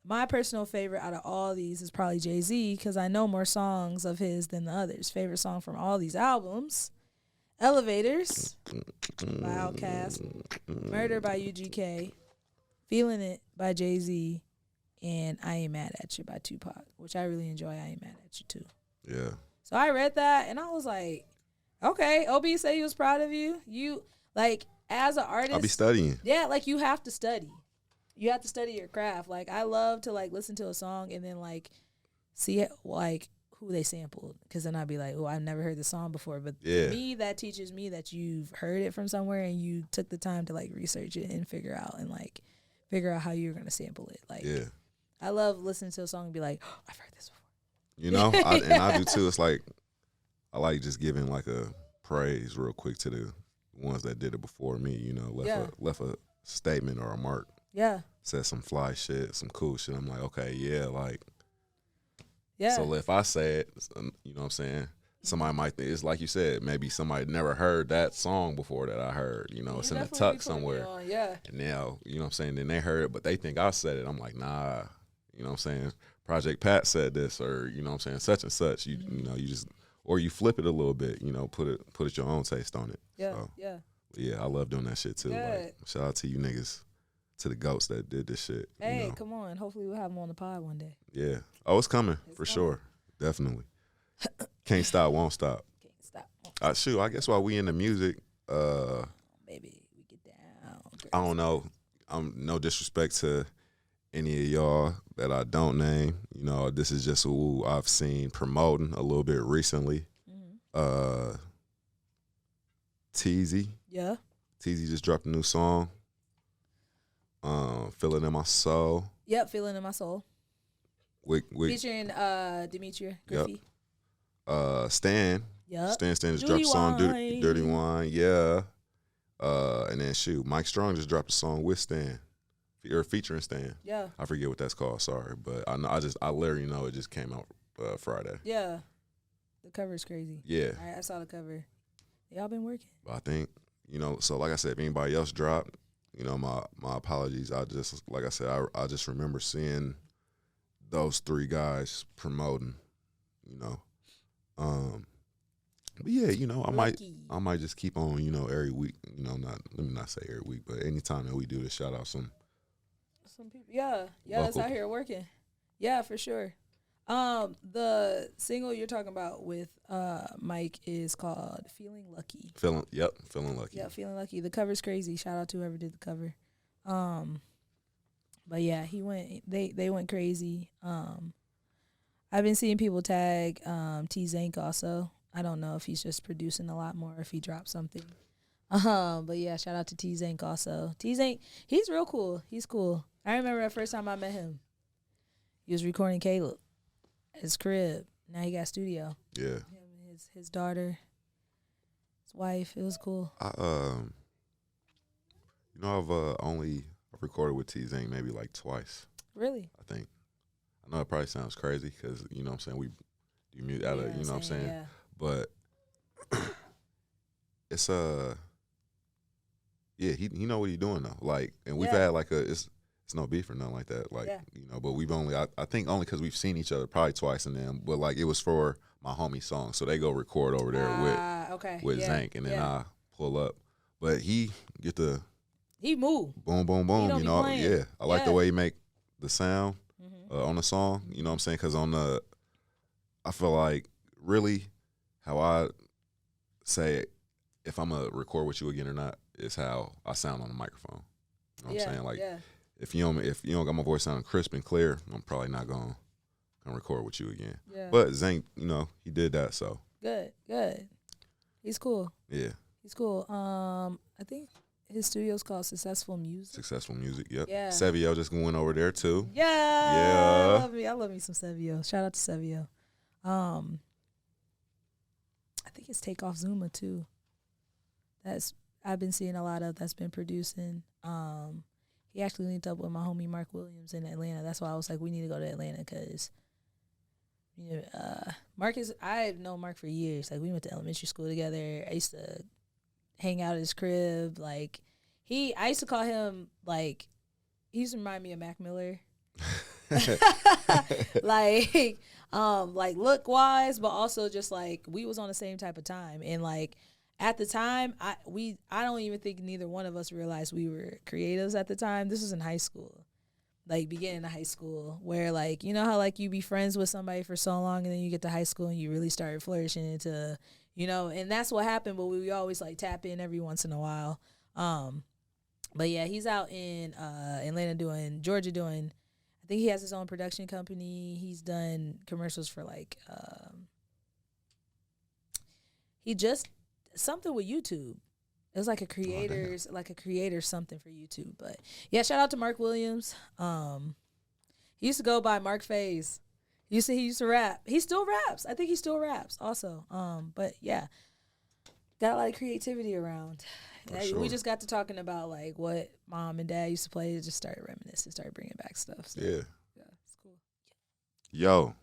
My personal favorite out of all these is probably Jay-Z because I know more songs of his than the others. Favorite song from all these albums: Elevators by Outkast, Murder by UGK, Feeling It by Jay-Z, and I Ain't Mad At You by Tupac, which I really enjoy. I Ain't Mad At You too. Yeah. So I read that and I was like, okay, OB said he was proud of you. You, like, as an artist. I'll be studying. Yeah, like, you have to study. You have to study your craft. Like, I love to, like, listen to a song and then, like, see, like, who they sampled. Because then I'd be like, oh, I've never heard this song before. But for me, that teaches me that you've heard it from somewhere and you took the time to, like, research it and figure out how you're going to sample it. Like, I love listening to a song and be like, oh, I've heard this before. You know? I do too. It's like, I like just giving like a praise real quick to the ones that did it before me, you know, left a statement or a mark. Yeah. Said some fly shit, some cool shit. I'm like, okay, like. Yeah. So if I say it, you know what I'm saying? somebody might think it's like you said, maybe somebody never heard that song before that I heard. You know, it's in a tuck somewhere. Yeah. And now, you know what I'm saying, then they heard it, but they think I said it. I'm like, nah, you know what I'm saying? Project Pat said this, or, you know what I'm saying, such and such. You know, you just, or you flip it a little bit, you know, put it your own taste on it. Yeah, so, yeah. I love doing that shit too. Like, shout out to you niggas, to the goats that did this shit. Hey, you know? Come on. Hopefully we'll have them on the pod one day. Yeah. Oh, it's coming for sure. Definitely. Can't stop, won't stop. Can't stop. Shoot, I guess while we in the music, Baby, we get down. I don't know. No disrespect to any of y'all that I don't name. You know, this is just who I've seen promoting a little bit recently. Teezy. Yeah. Teezy just dropped a new song. Feeling in my soul. Yep, Feeling in My Soul. Featuring Demetria Griffey. Yep. Stan. Yep. Stan just dropped a song, Dirty Wine. Yeah. And then Mike Strong just dropped a song with Stan. Or featuring Stan. Yeah. I forget what that's called, sorry. But I literally know it just came out Friday. Yeah. The cover is crazy. Yeah. I saw the cover. Y'all been working. I think, you know, so like I said, if anybody else dropped, you know, my apologies. I just, like I said, I just remember seeing those three guys promoting, you know. But yeah, you know, I might just keep on, you know, every week, you know, let me not say every week, but anytime that we do this, shout out some people. Yeah, that's out here working. Yeah, for sure. The single you're talking about with Mike is called "Feeling Lucky." Feeling lucky. Yeah, Feeling Lucky. The cover's crazy. Shout out to whoever did the cover. But yeah, they went crazy. I've been seeing people tag T Zank also. I don't know if he's just producing a lot more, or if he dropped something. But yeah, shout out to T Zank also. T Zank, he's real cool. He's cool. I remember the first time I met him. He was recording Caleb at his crib. Now he got a studio. Yeah. Him and his daughter, his wife. It was cool. You know, I've recorded with T Zank maybe like twice. Really? I think. I know it probably sounds crazy because, you know what I'm saying, we do music out of, you know what I'm saying? Yeah. But it's yeah, he know what he's doing though. Like, and we've had like it's no beef or nothing like that. Like, you know, but we've only I think only because we've seen each other probably twice, and then but like it was for my homie song, so they go record over there with Zank, and then I pull up. But he move boom boom boom. You know, playing. I like the way he make the sound on the song. You know what I'm saying? Because I feel like really how I say if I'm gonna record with you again or not is how I sound on the microphone. You know what I'm saying? Like if you don't got my voice sounding crisp and clear, I'm probably not gonna record with you again. Yeah. But Zank, you know, he did that, so good. He's cool. Yeah. He's cool. I think his studio's called Successful Music. Successful Music, yep. Yeah. Sevio just went over there too. Yeah. I love me some Sevio. Shout out to Sevio. I think it's Takeoff Zuma too. I've been seeing a lot of that's been producing. He actually linked up with my homie Mark Williams in Atlanta. That's why I was like, we need to go to Atlanta because, you know, I've known Mark for years. Like we went to elementary school together. I used to hang out at his crib. Like I used to call him like, he used to remind me of Mac Miller. like look wise, but also just like we was on the same type of time, and like at the time I don't even think neither one of us realized we were creatives at the time. This was in high school, like beginning of high school, where like, you know how like you be friends with somebody for so long and then you get to high school and you really start flourishing into, you know, and that's what happened. But we always like tap in every once in a while. But yeah, he's out in Georgia doing, I think he has his own production company. He's done commercials for like, he just something with YouTube. It was like a creator's something for YouTube. But yeah, shout out to Mark Williams. He used to go by Mark Faze. He used to rap. He still raps. I think he still raps also. But yeah, got a lot of creativity around. Sure. We just got to talking about like what mom and dad used to play. Just started reminiscing, started bringing back stuff. So, yeah, it's cool. Yo,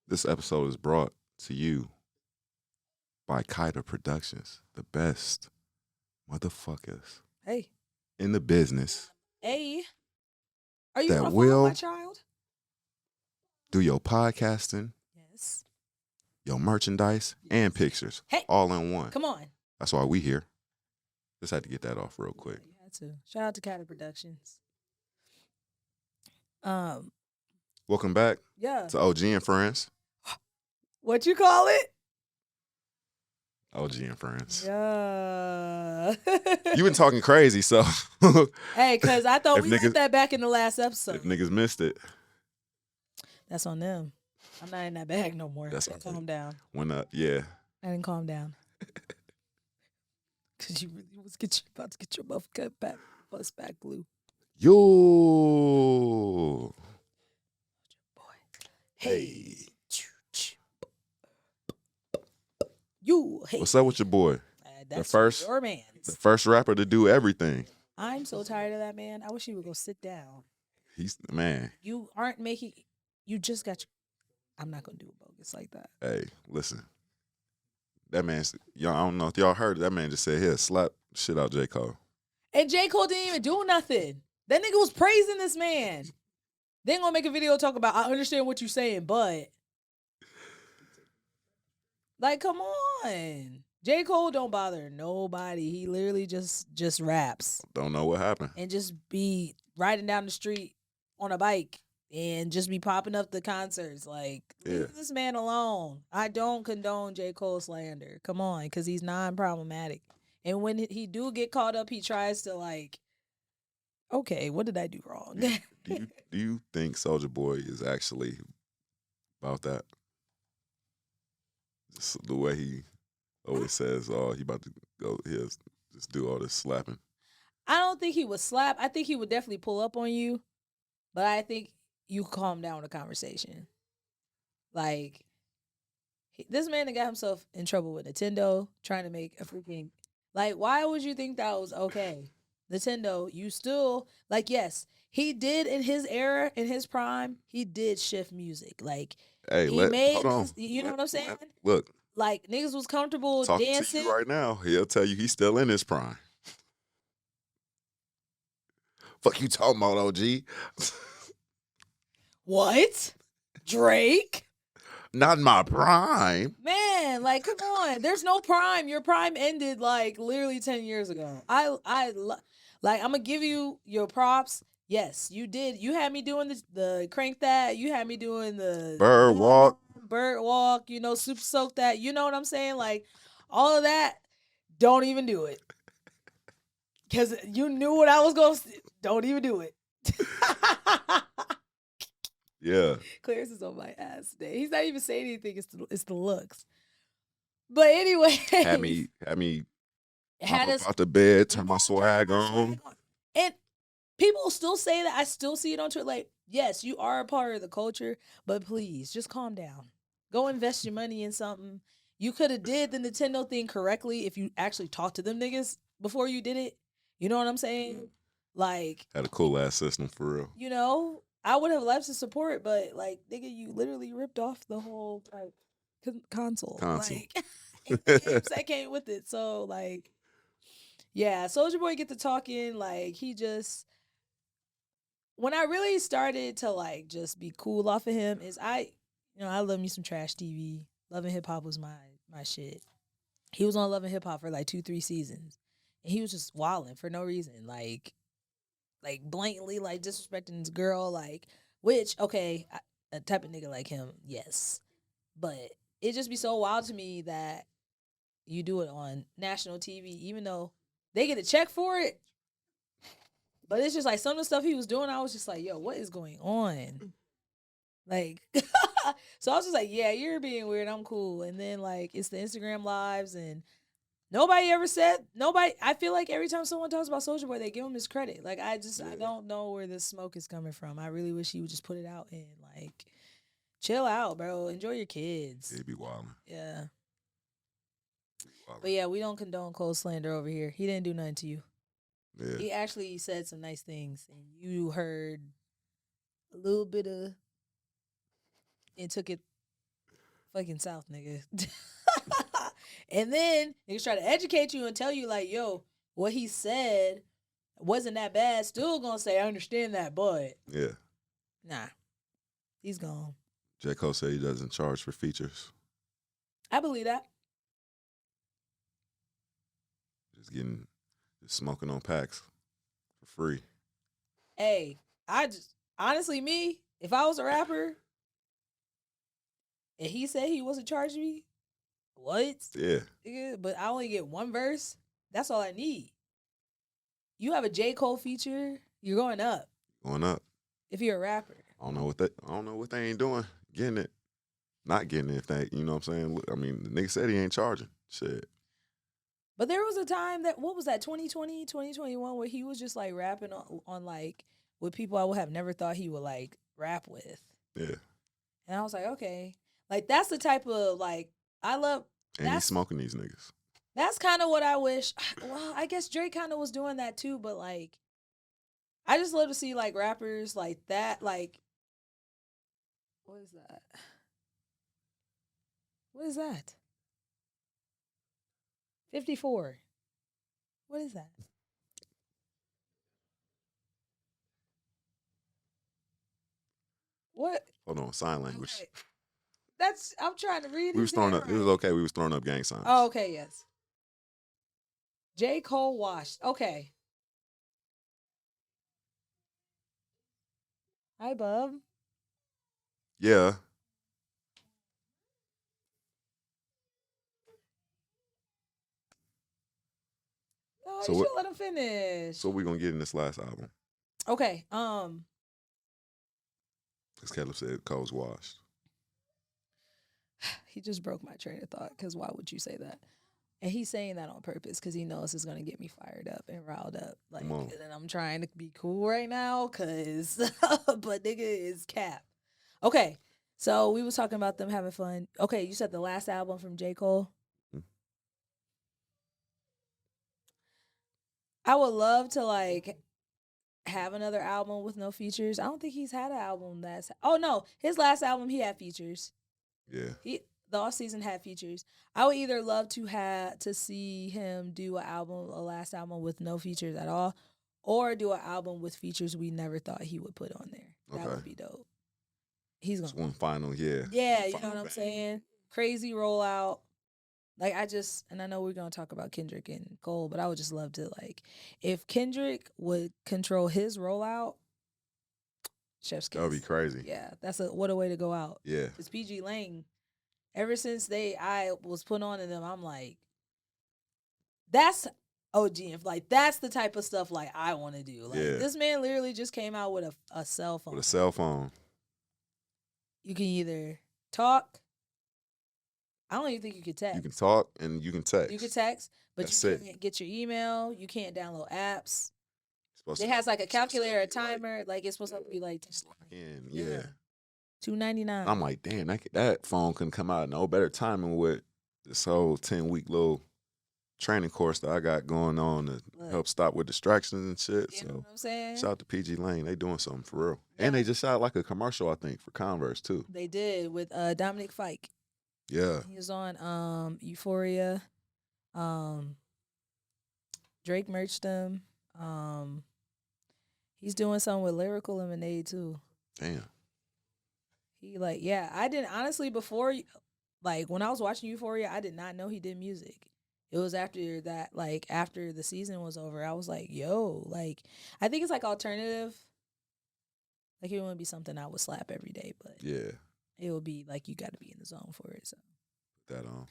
this episode is brought to you by KYDA Productions, the best motherfuckers Hey, in the business hey, are you that gonna follow will my child? do your podcasting, Yes. your merchandise, and pictures Hey, all in one. come on. That's why we here. Just had to get that off real quick. You had to. Shout out to KYDA Productions. Um, Welcome back yeah. to OG and Friends. What you call it? OG and Friends. Yeah. You been talking crazy, so Hey, cause I thought If we niggas- did that back in the last episode. if niggas missed it, That's on them. I'm not in that bag no more. That's I all didn't right. calm down. yeah. I didn't calm down. Cause you really was about to get your buff cut back, bus back glue. Yo. Boy. Hey. You. Hey. What's up with your boy? That's first- your man's. The first rapper to do everything. I'm so tired of that man. I wish he would go sit down. He's man. You aren't making. You just got your. I'm not gonna do a bogus like that. Hey, listen. That man's y'all. I don't know if y'all heard it. That man just said he'll slap shit out J. Cole. And J. Cole didn't even do nothing. That nigga was praising this man. They ain't gonna make a video talk about. I understand what you're saying, but like, come on. J. Cole don't bother nobody. He literally just raps Don't know what happened. and just be riding down the street on a bike and just be popping up the concerts. Like, leave this man alone. I don't condone J. Cole slander. Come on, because he's non-problematic. And when he do get caught up, he tries to like, okay, what did I do wrong? Do you think Soulja Boy is actually about that? Just the way he always says, "Oh, he about to go. He'll just do all this slapping." I don't think he would slap. I think he would definitely pull up on you, but I think you calm down the conversation. Like, this man that got himself in trouble with Nintendo, trying to make a freaking, like, why would you think that was okay? Nintendo, you still, like, yes, he did in his era, in his prime, he did shift music. Like, Hey, he made, hold on. you know what I'm saying? Look, Like, niggas was comfortable talking dancing. to you right now. He'll tell you he's still in his prime. Fuck you talking about, OG? What? Drake? Not in my prime. Man, like, come on. There's no prime. Your prime ended like literally 10 years ago. Like, I'm gonna give you your props. Yes, you did. You had me doing the crank that. You had me doing the Bird walk. You know, super soak that. You know what I'm saying? Like, all of that. Don't even do it. Because you knew what I was going to. Don't even do it. Yeah. Clarence is on my ass today. He's not even saying anything. It's the looks. But anyway, Had me had hop us up out the bed, turn my swag on. and people still say that. I still see it on Twitter. Like, yes, you are a part of the culture, but please just calm down. Go invest your money in something. You could have did the Nintendo thing correctly if you actually talked to them niggas before you did it. You know what I'm saying? Like, Had a cool ass system for real. you know, I would have loved to support, but like, nigga, you literally ripped off the whole like console. Like, and the games that came with it. So like, yeah, Soulja Boy get to talking. Like, he just, when I really started to like just be cool off of him is I love me some trash TV. Love and Hip Hop was my shit. He was on Love and Hip Hop for like 2-3 seasons, and he was just wilding for no reason, like blatantly like disrespecting his girl, like, which, okay, a type of nigga like him, yes, but it just be so wild to me that you do it on national TV, even though they get a check for it. But it's just like some of the stuff he was doing, I was just like, yo, what is going on? Like, so I was just like, yeah, you're being weird. I'm cool. And then like, it's the Instagram lives and I feel like every time someone talks about Soulja Boy, they give him his credit. Like, I don't know where this smoke is coming from. I really wish he would just put it out and like, chill out, bro. Enjoy your kids. He be wildin'. Yeah. But yeah, we don't condone Cole slander over here. He didn't do nothing to you. Yeah. He actually said some nice things, and you heard a little bit of and took it fucking south, nigga. And then niggas try to educate you and tell you like, yo, what he said wasn't that bad. Still gonna say, I understand that, but Yeah. nah, he's gone. J. Cole said he doesn't charge for features. I believe that. Just smoking on packs for free. Hey, I just honestly me, if I was a rapper and he said he wasn't charging me, what? Yeah. Yeah, but I only get one verse. That's all I need. You have a J. Cole feature, you're going up. Going up. If you're a rapper. I don't know what they ain't doing. Getting it. Not getting it if they, you know what I'm saying? I mean, the nigga said he ain't charging. Shit. But there was a time that, what was that, 2020, 2021, where he was just like rapping on like with people I would have never thought he would like rap with. Yeah. And I was like, okay. Like that's the type of like, I love. And he's smoking these niggas. That's kind of what I wish. Well, I guess Drake kind of was doing that too, but like, I just love to see like rappers like that. Like, what is that? What is that? 54. What is that? What? Hold on, sign language. Okay. I'm trying to read it. We was throwing up. It was okay. We was throwing up gang signs. Oh, okay, yes. J. Cole washed. Okay. Hi, bub. Yeah. No, you should let him finish. So we gonna get in this last album. Okay. Because Caleb said Cole's washed. He just broke my train of thought. Because why would you say that? And he's saying that on purpose because he knows it's gonna get me fired up and riled up. Like, and I'm trying to be cool right now, cause but nigga is cap. Okay, so we was talking about them having fun. Okay, you said the last album from J. Cole. I would love to like have another album with no features. I don't think he's had an album that's. Oh no, his last album he had features. Yeah. The off season had features. I would either love to see him do a last album with no features at all, or do an album with features we never thought he would put on there. That would be dope. He's gonna. Just one final, yeah. Yeah, you know what I'm saying? Crazy rollout. Like and I know we're gonna talk about Kendrick and Cole, but I would just love to like, if Kendrick would control his rollout, chef's kiss. That would be crazy. Yeah, what a way to go out. Yeah. Because PG Lang, ever since I was put on to them, I'm like, that's OG. Like that's the type of stuff like I want to do. Like this man literally just came out with a cell phone. With a cell phone. You can either talk. I don't even think you can text. You can talk and you can text. You can text, but you can't get your email. You can't download apps. It has like a calculator, a timer. Like it's supposed to be like yeah. $2.99. I'm like, damn, that phone couldn't come out no better timing with this whole 10-week little training course that I got going on to help stop with distractions and shit. You know what I'm saying? Shout out to PG Lane. They doing something for real. Yeah. And they just shot like a commercial, I think, for Converse too. They did with Dominic Fike. Yeah. He was on Euphoria. Drake merched them. He's doing something with Lyrical Lemonade too. Damn. He I didn't honestly before, like when I was watching Euphoria, I did not know he did music. It was after that, like after the season was over, I was like, yo, like I think it's like alternative. Like it wouldn't be something I would slap every day, but yeah, it would be like you got to be in the zone for it. So put that on.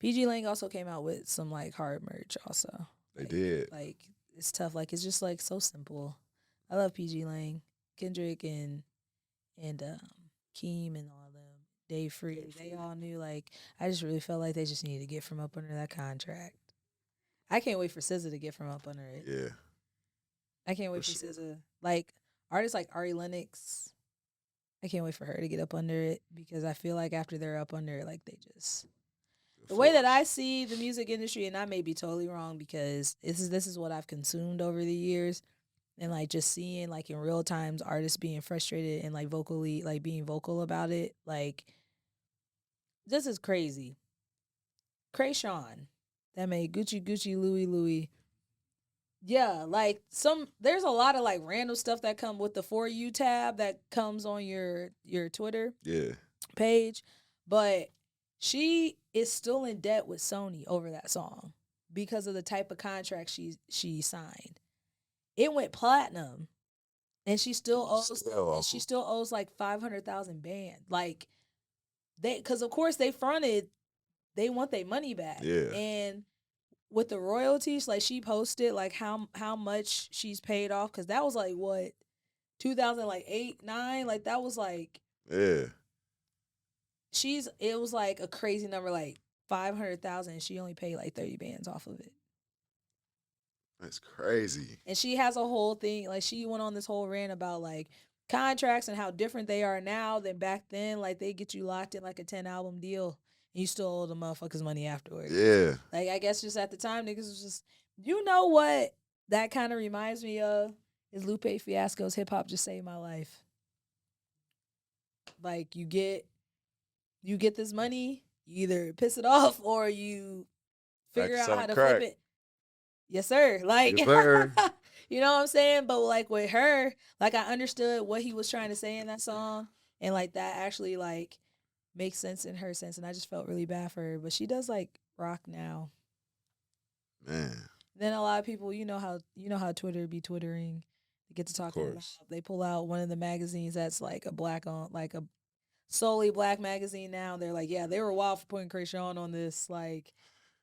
PG Lang also came out with some like hard merch. Also, they did. Like it's tough. Like it's just like so simple. I love PG Lang, Kendrick, and Keem and all them. Dave Free. They all knew. Like I just really felt like they just needed to get from up under that contract. I can't wait for SZA to get from up under it. Yeah, I can't wait for SZA. Like artists like Ari Lennox. I can't wait for her to get up under it because I feel like after they're up under it, like they just. The way that I see the music industry, and I may be totally wrong because this is what I've consumed over the years, and like just seeing like in real times artists being frustrated and like vocally like being vocal about it, like this is crazy. Krayshawn that made Gucci Gucci Louis Louis. Yeah, like there's a lot of like random stuff that come with the For You tab that comes on your Twitter Yeah. page, but she is still in debt with Sony over that song because of the type of contract she signed. It went platinum, and she still owes like 500,000 band. Like because of course they want their money back. Yeah. And with the royalties, like she posted like how much she's paid off, because that was like what 2008, 9, like that was like Yeah. it was like a crazy number, like 500,000. She only paid like 30 bands off of it. That's crazy. And she has a whole thing, like she went on this whole rant about like contracts and how different they are now than back then. Like they get you locked in like a 10 album deal, and you still owe the motherfuckers money afterwards. Yeah. Like I guess just at the time, niggas was just, you know what that kind of reminds me of is Lupe Fiasco's Hip Hop Just Saved My Life. Like you get this money, you either piss it off or you figure out how to flip it. Yes, sir. Like, yes, sir. You know what I'm saying? But like with her, like I understood what he was trying to say in that song, and like that actually like makes sense in her sense, and I just felt really bad for her. But she does like rock now. Man. Then a lot of people, you know how Twitter be twittering. They get to talk about. They pull out one of the magazines that's like a solely black magazine now. They're like, yeah, they were wild for putting Krayshawn on this. Like,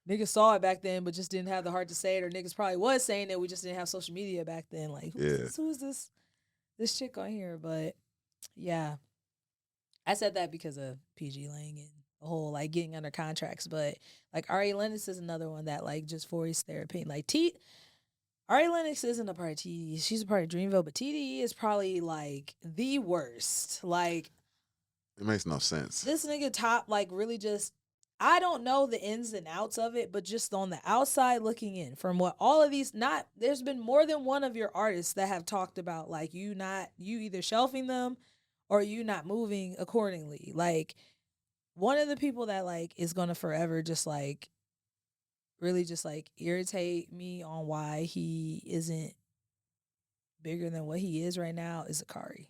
niggas saw it back then, but just didn't have the heart to say it, or niggas probably was saying it, we just didn't have social media back then. Like, who's this chick on here? But yeah, I said that because of PG Lang and the whole like getting under contracts. But like Ari Lennox is another one that like just voiced their opinion. Like Ari Lennox isn't a part of TDE. She's a part of Dreamville, but TDE is probably like the worst. Like, it makes no sense. This nigga top like really just, I don't know the ins and outs of it, but just on the outside looking in, from what all of these, there's been more than one of your artists that have talked about like you either shelving them or you not moving accordingly. Like one of the people that like is gonna forever just like really just like irritate me on why he isn't bigger than what he is right now is Akari.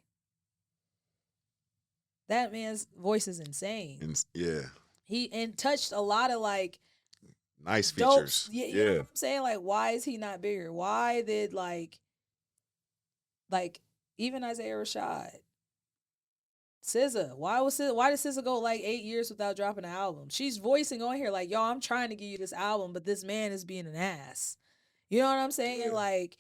That man's voice is insane. Yeah. He touched a lot of like nice features. You know what I'm saying? Like, why is he not bigger? Why did like even Isaiah Rashad, SZA? Why did SZA go like 8 years without dropping an album? She's voicing on here like, yo, I'm trying to give you this album, but this man is being an ass. You know what I'm saying? Yeah. Like,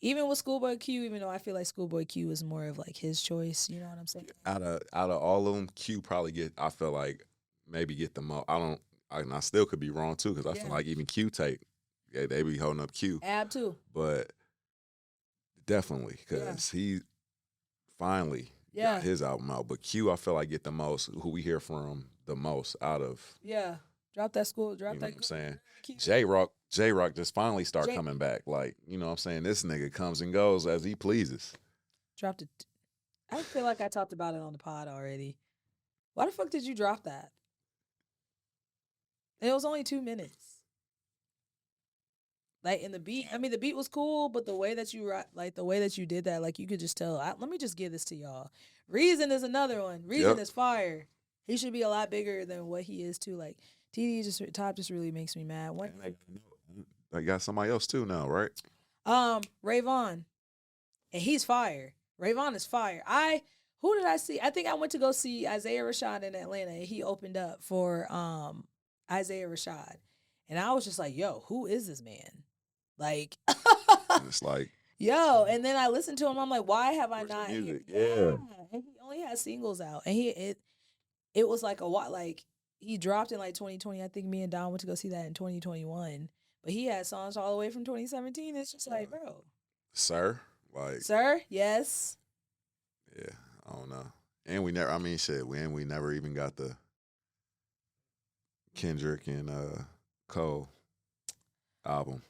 even with Schoolboy Q, even though I feel like Schoolboy Q is more of like his choice, you know what I'm saying? Out of all of them, Q probably I feel like maybe get the most. I still could be wrong too, because I feel like even Q tape, they be holding up Q. Ab too. But definitely, because he finally got his album out. But Q, I feel like get the most, who we hear from the most out of. Yeah. Drop that. You know what I'm saying? J-Rock just finally start coming back. Like, you know what I'm saying? This nigga comes and goes as he pleases. Dropped it. I feel like I talked about it on the pod already. Why the fuck did you drop that? It was only 2 minutes. Like, in the beat, I mean, the beat was cool, but the way that you did that, like, you could just tell. Let me just give this to y'all. Reason is another one. Reason is fire. He should be a lot bigger than what he is too. Like, Top just really makes me mad. I got somebody else too now, right? Ray Vaughn, and he's fire. Ray Vaughn is fire. Who did I see? I think I went to go see Isaiah Rashad in Atlanta, and he opened up for Isaiah Rashad, and I was just like, yo, who is this man? Like, it's like, yo. And then I listened to him. I'm like, why have I not? Music? Yeah. And he only has singles out, and it was like he dropped in like 2020. I think me and Don went to go see that in 2021. But he had songs all the way from 2017. It's just like, bro. Sir? Yes. Yeah, I don't know. And we never even got the Kendrick and Cole album.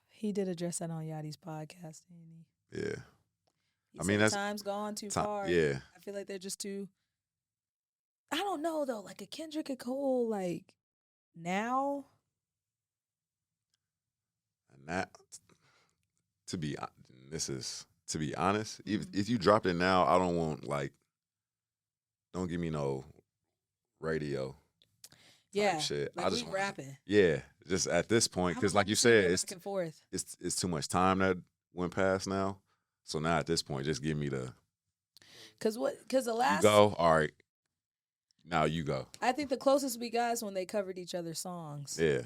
He did address that on Yachty's podcast, didn't he? Yeah. I mean, that's time's gone too far. Yeah. I feel like they're just too. I don't know though. Like a Kendrick and Cole, like now. And that, to be to be honest, if you dropped it now, I don't want don't give me no radio type shit. Like I just we want, rapping. yeah, just at this point, because like you said, back and forth. It's too much time that went past now. So now at this point, just give me the. Cause the last You go, all right. Now you go. I think the closest we got is when they covered each other's songs. Yeah.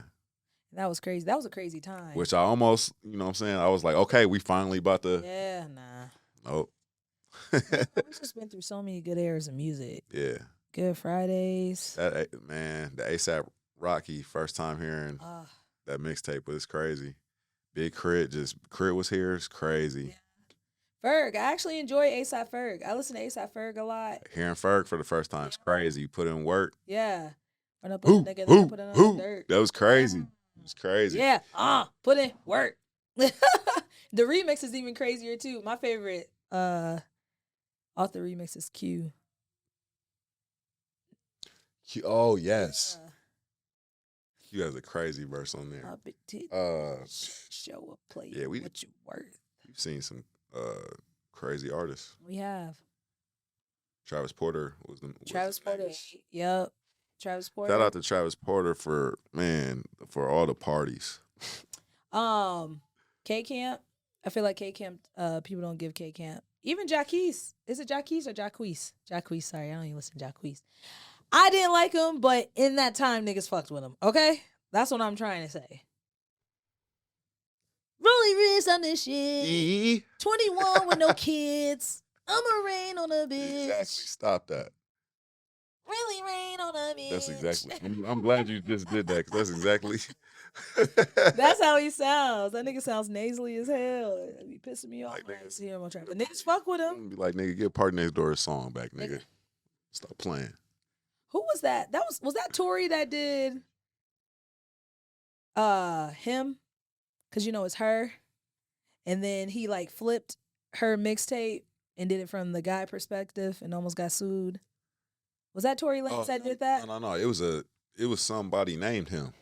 And that was crazy. That was a crazy time. Which I almost, you know what I'm saying? I was like, okay, we finally about to. Yeah, nah. Nope. We've just been through so many good eras of music. Yeah. Good Fridays. That man, the ASAP Rocky, first time hearing that mixtape was crazy. Big Crit was here. It's crazy. Yeah. Ferg, I actually enjoy A$AP Ferg. I listen to A$AP Ferg a lot. Hearing Ferg for the first time is crazy. You put in work. Yeah. Run up on the nigga, then put it on the dirt. That was crazy. It was crazy. Yeah. Put in work. The remix is even crazier too. My favorite off the remix is Q. Oh yes. Yeah. Q has a crazy verse on there. Show up, play yeah, what you worth. We've seen some crazy artists. We have. Travis Porter was the Travis Porter. Yep. Travis Porter. Shout out to Travis Porter for all the parties. K Camp. I feel like K Camp. People don't give K Camp. Even Jacquees. Is it Jacquees or Jacquees? Jacquees. Sorry, I don't even listen to Jacquees. I didn't like him, but in that time, niggas fucked with him. Okay, that's what I'm trying to say. Rolly wrist on this shit. 21 with no kids. I'ma rain on a bitch. Exactly. Stop that. Really rain on a bitch. That's exactly. I'm glad you just did that because that's exactly. That's how he sounds. That nigga sounds nasally as hell. It be pissing me off when I see him on track. But niggas fuck with him. Be like, nigga, get Party Next Door's song back, nigga. Stop playing. Who was that? Was that Tori that did him? Cause you know it's her. And then he like flipped her mixtape and did it from the guy perspective and almost got sued. Was that Tory Lanez that did that? No. It was somebody named him.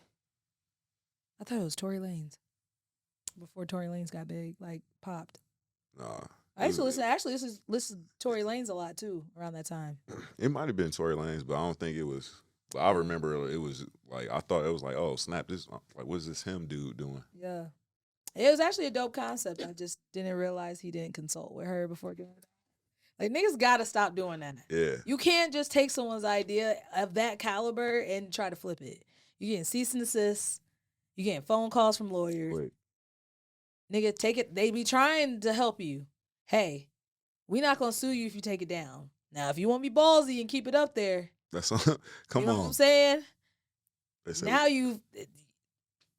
I thought it was Tory Lanez. Before Tory Lanez got big, like popped. Nah. I used to listen to Tory Lanez a lot too around that time. It might have been Tory Lanez, but I don't think it was. But I remember it was like I thought it was like, oh snap, this like what is this him dude doing? Yeah, it was actually a dope concept. I just didn't realize he didn't consult with her before doing it. Like niggas gotta stop doing that. Yeah, you can't just take someone's idea of that caliber and try to flip it. You getting cease and desist. You getting phone calls from lawyers. Wait. Nigga, take it. They be trying to help you. Hey, we not gonna sue you if you take it down. Now, if you want to be ballsy and keep it up there, that's come on. What I'm saying? Now you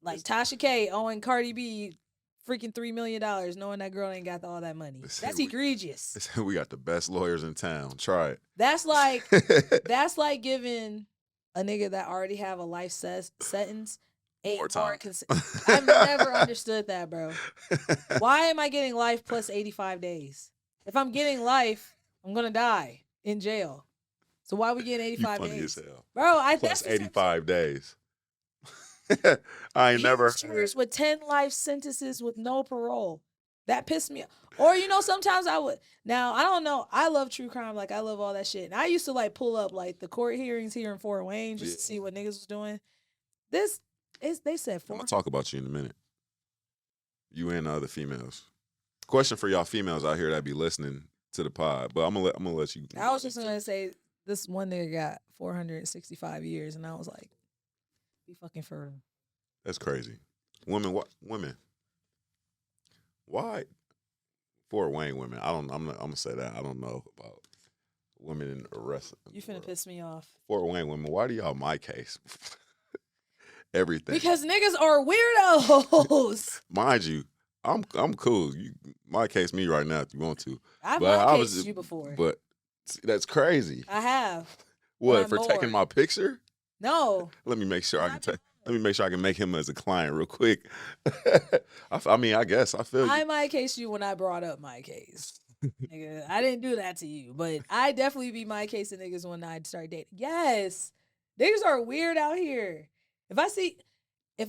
like Tasha K owing Cardi B freaking $3 million, knowing that girl ain't got all that money. That's egregious. We got the best lawyers in town. Try it. That's like giving a nigga that already have a life sentence 8 more times. I've never understood that, bro. Why am I getting life plus 85 days? If I'm getting life, I'm gonna die in jail. So why are we getting 85 days? As hell. Bro, plus 85 days. I ain't never heard. With 10 life sentences with no parole. That pissed me off. Or, sometimes I would. Now, I don't know. I love true crime. Like, I love all that shit. And I used to, like, pull up, like, the court hearings here in Fort Wayne just to see what niggas was doing. They said I'm going to talk about you in a minute. You and other females. Question for y'all females out here that be listening to the pod, but I'm gonna let you. I was just gonna say this one nigga got 465 years, and I was like, be fucking for real. That's crazy. Women. Why? Fort Wayne women. I'm gonna say that. I don't know about women in arrest. You finna piss me off. Fort Wayne women. Why do y'all my case? Everything. Because niggas are weirdos. Mind you, I'm cool. You my case me right now if you want to. I've my case you before. But that's crazy. I have. What for taking my picture? No. Let me make sure I can let me make sure I can make him as a client real quick. I mean, I guess I feel I my case you when I brought up my case. Nigga, I didn't do that to you, but I definitely be my case to niggas when I start dating. Yes. Niggas are weird out here. If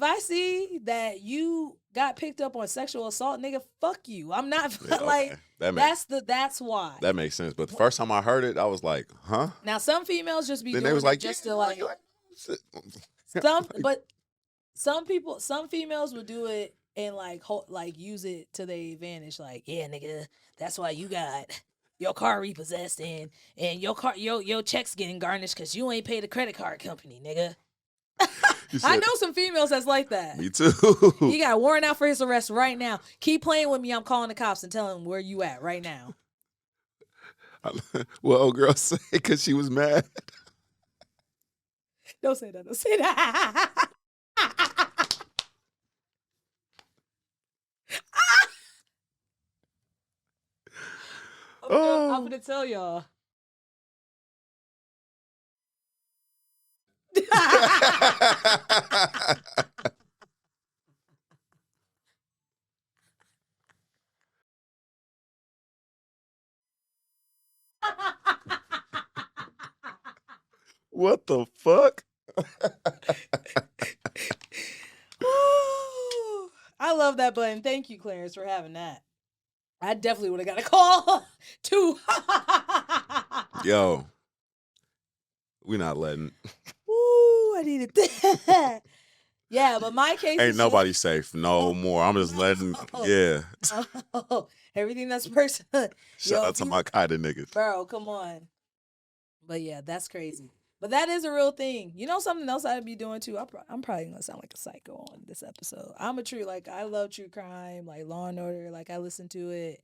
I see that you got picked up on sexual assault, nigga, fuck you. I'm not like that's why. That makes sense. But the first time I heard it, I was like, huh? Now some females just be Then doing they was like, just yeah, to like some females would do it and like use it to their advantage. Like, yeah, nigga, that's why you got your car repossessed and your check's getting garnished because you ain't paid the credit card company, nigga. I know some females that's like that. Me too. He got a warrant out for his arrest right now. Keep playing with me. I'm calling the cops and telling them where you at right now. Well, old girl say because she was mad. Don't say that. Don't say that. I'm gonna tell y'all. What the fuck? I love that button. Thank you, Clarence, for having that. I definitely would have got a call too. Yo, we not letting. Ooh, I needed that. Yeah, but my case Ain't nobody safe no more. I'm just letting. Yeah. Everything that's personal. Shout out to my KYDA niggas. Bro, come on. But yeah, that's crazy. But that is a real thing. You know something else I'd be doing too? I'm probably going to sound like a psycho on this episode. I love true crime, like Law and Order. Like, I listen to it.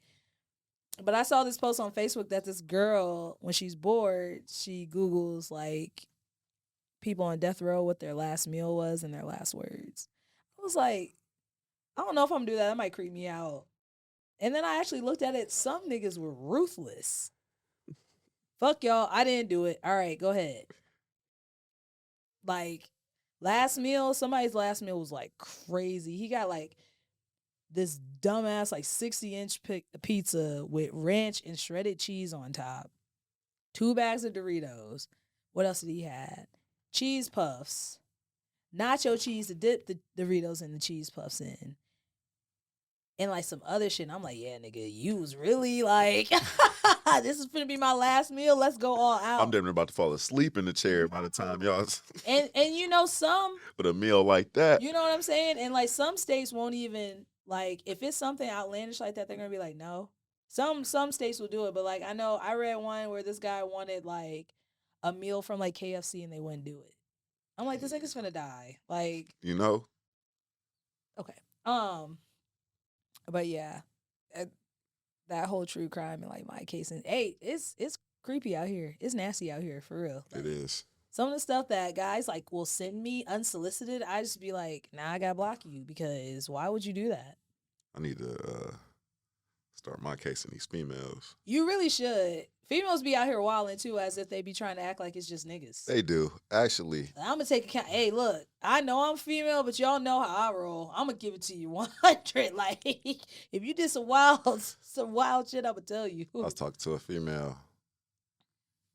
But I saw this post on Facebook that this girl, when she's bored, she Googles, like, people on death row, what their last meal was and their last words. I was like, I don't know if I'm going to do that. That might creep me out. And then I actually looked at it. Some niggas were ruthless. Fuck y'all. I didn't do it. All right, go ahead. Like, somebody's last meal was like crazy. He got like this dumbass like 60-inch pizza with ranch and shredded cheese on top. 2 bags of Doritos. What else did he have? Cheese puffs. Nacho cheese to dip the Doritos and the cheese puffs in. And like some other shit. And I'm like, yeah, nigga, you was really like, this is gonna be my last meal. Let's go all out. I'm damn about to fall asleep in the chair by the time y'all. and you know some. With a meal like that. You know what I'm saying? And like some states won't even like if it's something outlandish like that, they're gonna be like, no. Some states will do it, but like I read one where this guy wanted like a meal from like KFC and they wouldn't do it. I'm like, this nigga's gonna die. Like, you know. Okay. But yeah, that whole true crime and like my case, and hey, it's creepy out here. It's nasty out here for real. Like, it is. Some of the stuff that guys like will send me unsolicited, I just be like, nah, I gotta block you because why would you do that? I need to start my case in these females. You really should. Females be out here wilding too, as if they be trying to act like it's just niggas. They do, actually. I'm gonna take account. Hey, look, I know I'm female, but y'all know how I roll. I'm gonna give it to you 100. Like, if you did some wild shit, I'm gonna tell you. I was talking to a female,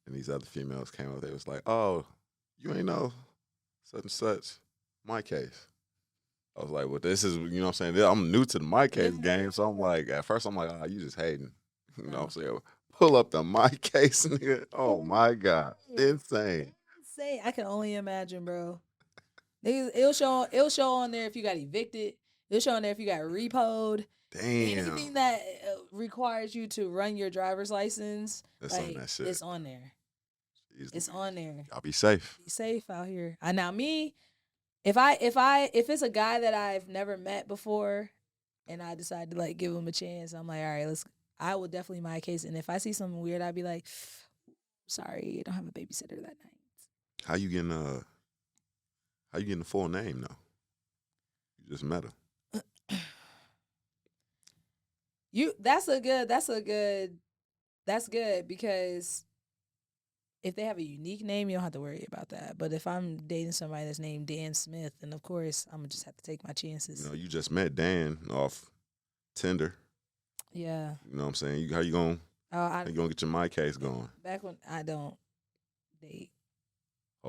and these other females came up. They was like, "Oh, you ain't know such and such my case." I was like, "Well, this is, you know what I'm saying? I'm new to the my case game, so I'm like, at first I'm like, oh, you just hating, you know what I'm saying?" Pull up the my case, nigga. Oh my God, insane. I can only imagine, bro. It'll show on there if you got evicted. It'll show on there if you got repoed. Damn. Anything that requires you to run your driver's license, it's on that shit. It's on there. It's on there. Y'all be safe. Be safe out here. Now me, if it's a guy that I've never met before, and I decide to like give him a chance, I'm like, all right, I will definitely my case. And if I see something weird, I'd be like, sorry, I don't have a babysitter that night. How you getting the full name though? You just met her. That's good because if they have a unique name, you don't have to worry about that. But if I'm dating somebody that's named Dan Smith, then of course I'm gonna just have to take my chances. You know, you just met Dan off Tinder. Yeah. You know what I'm saying? How you gonna get your my case going? Back when I don't date.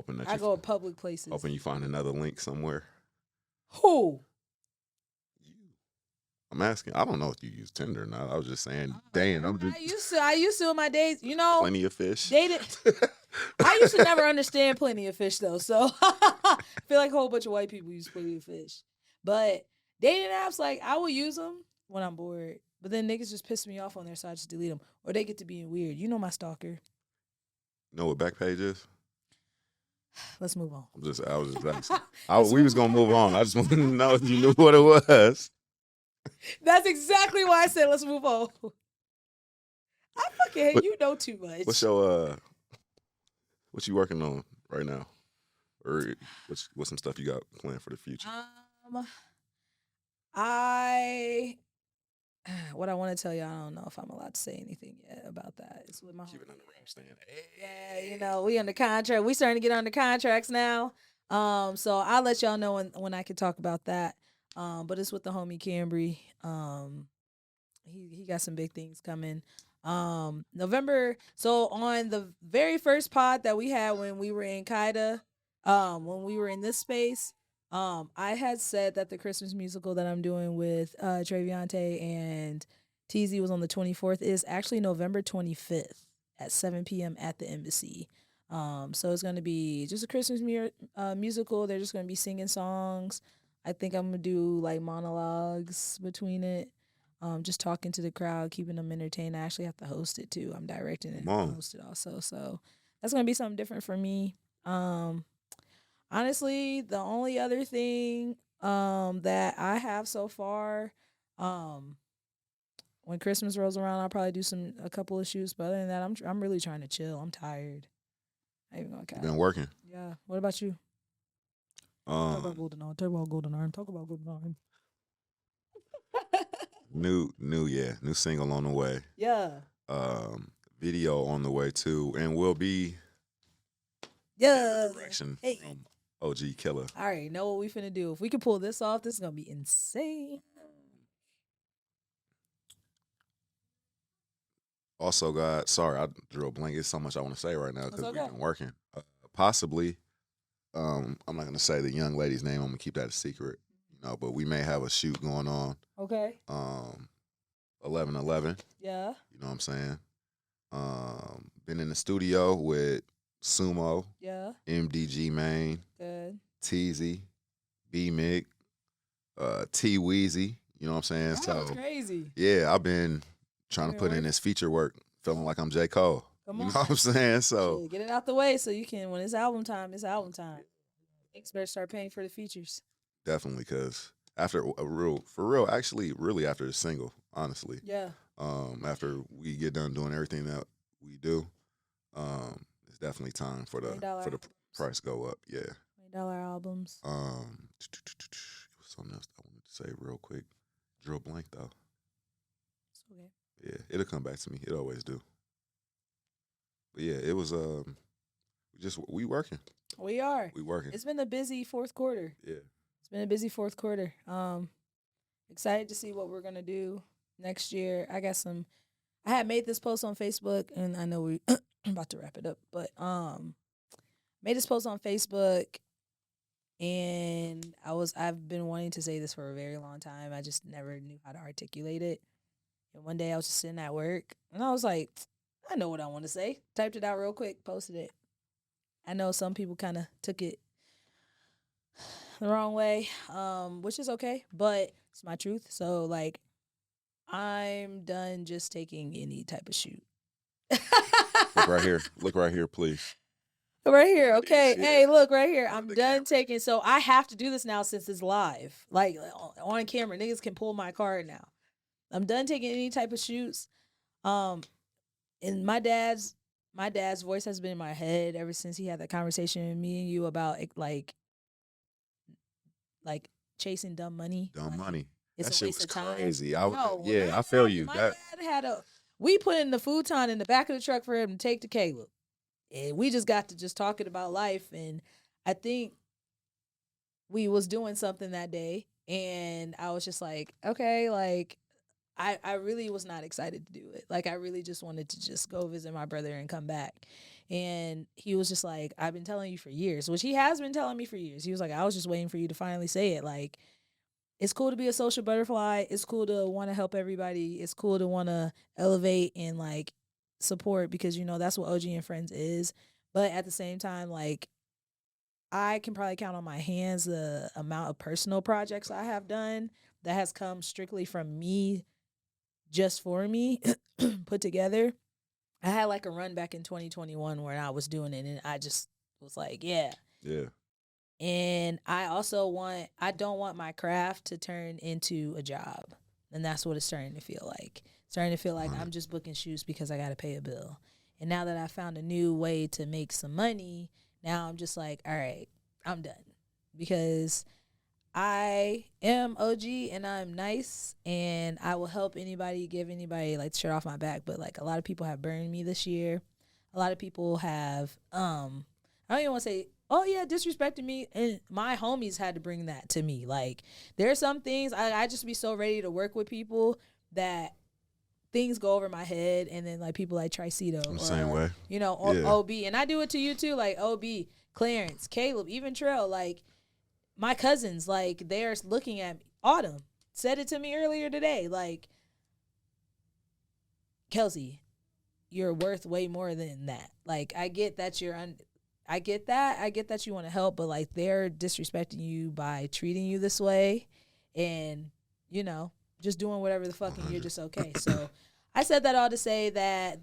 Hoping that I go to public places. hoping you find another link somewhere. Who? I'm asking. I don't know if you use Tinder or not. I was just saying, dang, I'm just I used to in my days, you know. plenty of fish. Dated. I used to never understand plenty of fish though, so I feel like a whole bunch of white people use plenty of fish. But dating apps, like I will use them when I'm bored, but then niggas just piss me off on there, so I just delete them, or they get to being weird. You know my stalker. Know what Backpage is? Let's move on. I was just asking. We was gonna move on. I just wanted to know if you knew what it was. That's exactly why I said let's move on. I fucking hate you know too much. What's your what you working on right now? Or what's some stuff you got planned for the future? What I want to tell you, I don't know if I'm allowed to say anything yet about that. It's with my Keep it under wraps, stand. Yeah, you know, we under contract. We starting to get under contracts now. So I'll let y'all know when I can talk about that. But it's with the homie Cambry. He got some big things coming. November. So on the very first pod that we had when we were in KYDA, when we were in this space, I had said that the Christmas musical that I'm doing with Traviante and TZ was on the 24th. Is actually November 25th at 7 p.m. at the embassy. So it's gonna be just a Christmas musical. They're just gonna be singing songs. I think I'm gonna do like monologues between it. Just talking to the crowd, keeping them entertained. I actually have to host it too. I'm directing it and host it also. So that's gonna be something different for me. Honestly, the only other thing that I have so far, when Christmas rolls around, I'll probably do a couple of shoots. But other than that, I'm really trying to chill. I'm tired. I ain't even gonna count. Been working. Yeah. What about you? Talk about Golden Arm. Talk about Golden Arm. Talk about Golden Arm. New single on the way. Yeah. Video on the way too, and we'll be direction from OG Killer. I already know what we finna do. If we can pull this off, this is gonna be insane. Also, God, sorry, I drew a blank. It's so much I want to say right now because we've been working. Possibly, I'm not gonna say the young lady's name. I'm gonna keep that a secret, but we may have a shoot going on. Okay. 11/11. Yeah. You know what I'm saying? Been in the studio with Sumo. Yeah. MDG Main. Good. TZ, B Mick, T Weezy. You know what I'm saying? That's crazy. Yeah, I've been trying to put in this feature work, feeling like I'm J. Cole. Come on. You know what I'm saying? So get it out the way so you can, when it's album time, it's album time. Experts start paying for the features. Definitely, because after really after the single, honestly. Yeah. After we get done doing everything that we do, it's definitely time for the price go up. Yeah. $20 albums. Something else I wanted to say real quick. Drew a blank though. It's okay. Yeah, it'll come back to me. It always do. But yeah, it was we working. We are. We working. It's been a busy fourth quarter. Yeah. It's been a busy fourth quarter. Excited to see what we're gonna do next year. I had made this post on Facebook, and I know we about to wrap it up, but made this post on Facebook, and I've been wanting to say this for a very long time. I just never knew how to articulate it. And one day I was just sitting at work, and I was like, I know what I want to say. Typed it out real quick, posted it. I know some people kind of took it the wrong way, which is okay, but it's my truth. So, like, I'm done just taking any type of shoot. Look right here. Look right here, please. Right here, okay. Yeah. Hey, look right here. I'm done taking. So I have to do this now since it's live, like on camera. Niggas can pull my card now. I'm done taking any type of shoots. And my dad's voice has been in my head ever since he had that conversation with me and you about like chasing dumb money. Money. It's that a shit waste was of time. crazy. I feel you. My dad had we put in the futon in the back of the truck for him to take to Caleb. And we just got to just talking about life. And I think we was doing something that day. And I was just like, okay, like, I really was not excited to do it. Like, I really just wanted to just go visit my brother and come back. And he was just like, I've been telling you for years, which he has been telling me for years. He was like, I was just waiting for you to finally say it. Like, it's cool to be a social butterfly. It's cool to want to help everybody. It's cool to want to elevate and like support because, you know, that's what OG and Friends is. But at the same time, like, I can probably count on my hands the amount of personal projects I have done that has come strictly from me, just for me, put together. I had like a run back in 2021 where I was doing it and I just was like, yeah. Yeah. And I don't want my craft to turn into a job. And that's what it's starting to feel like. It's starting to feel like I'm just booking shoots because I got to pay a bill. And now that I found a new way to make some money, now I'm just like, all right, I'm done. Because I am OG and I'm nice and I will help anybody, give anybody like the shirt off my back. But like a lot of people have burned me this year. A lot of people have, I don't even want to say, oh yeah, disrespected me. And my homies had to bring that to me. Like there are some things I just be so ready to work with people that things go over my head. And then like people like Tricito I'm the same way. You know, or Yeah. OB. And I do it to you too. Like OB, Clarence, Caleb, even Trail, like, my cousins, like, they're looking at me. Autumn said it to me earlier today. Like, Kelsey, you're worth way more than that. Like, I get that I get that. I get that you want to help, but, like, they're disrespecting you by treating you this way and, you know, just doing whatever the fuck and you're just okay. So I said that all to say that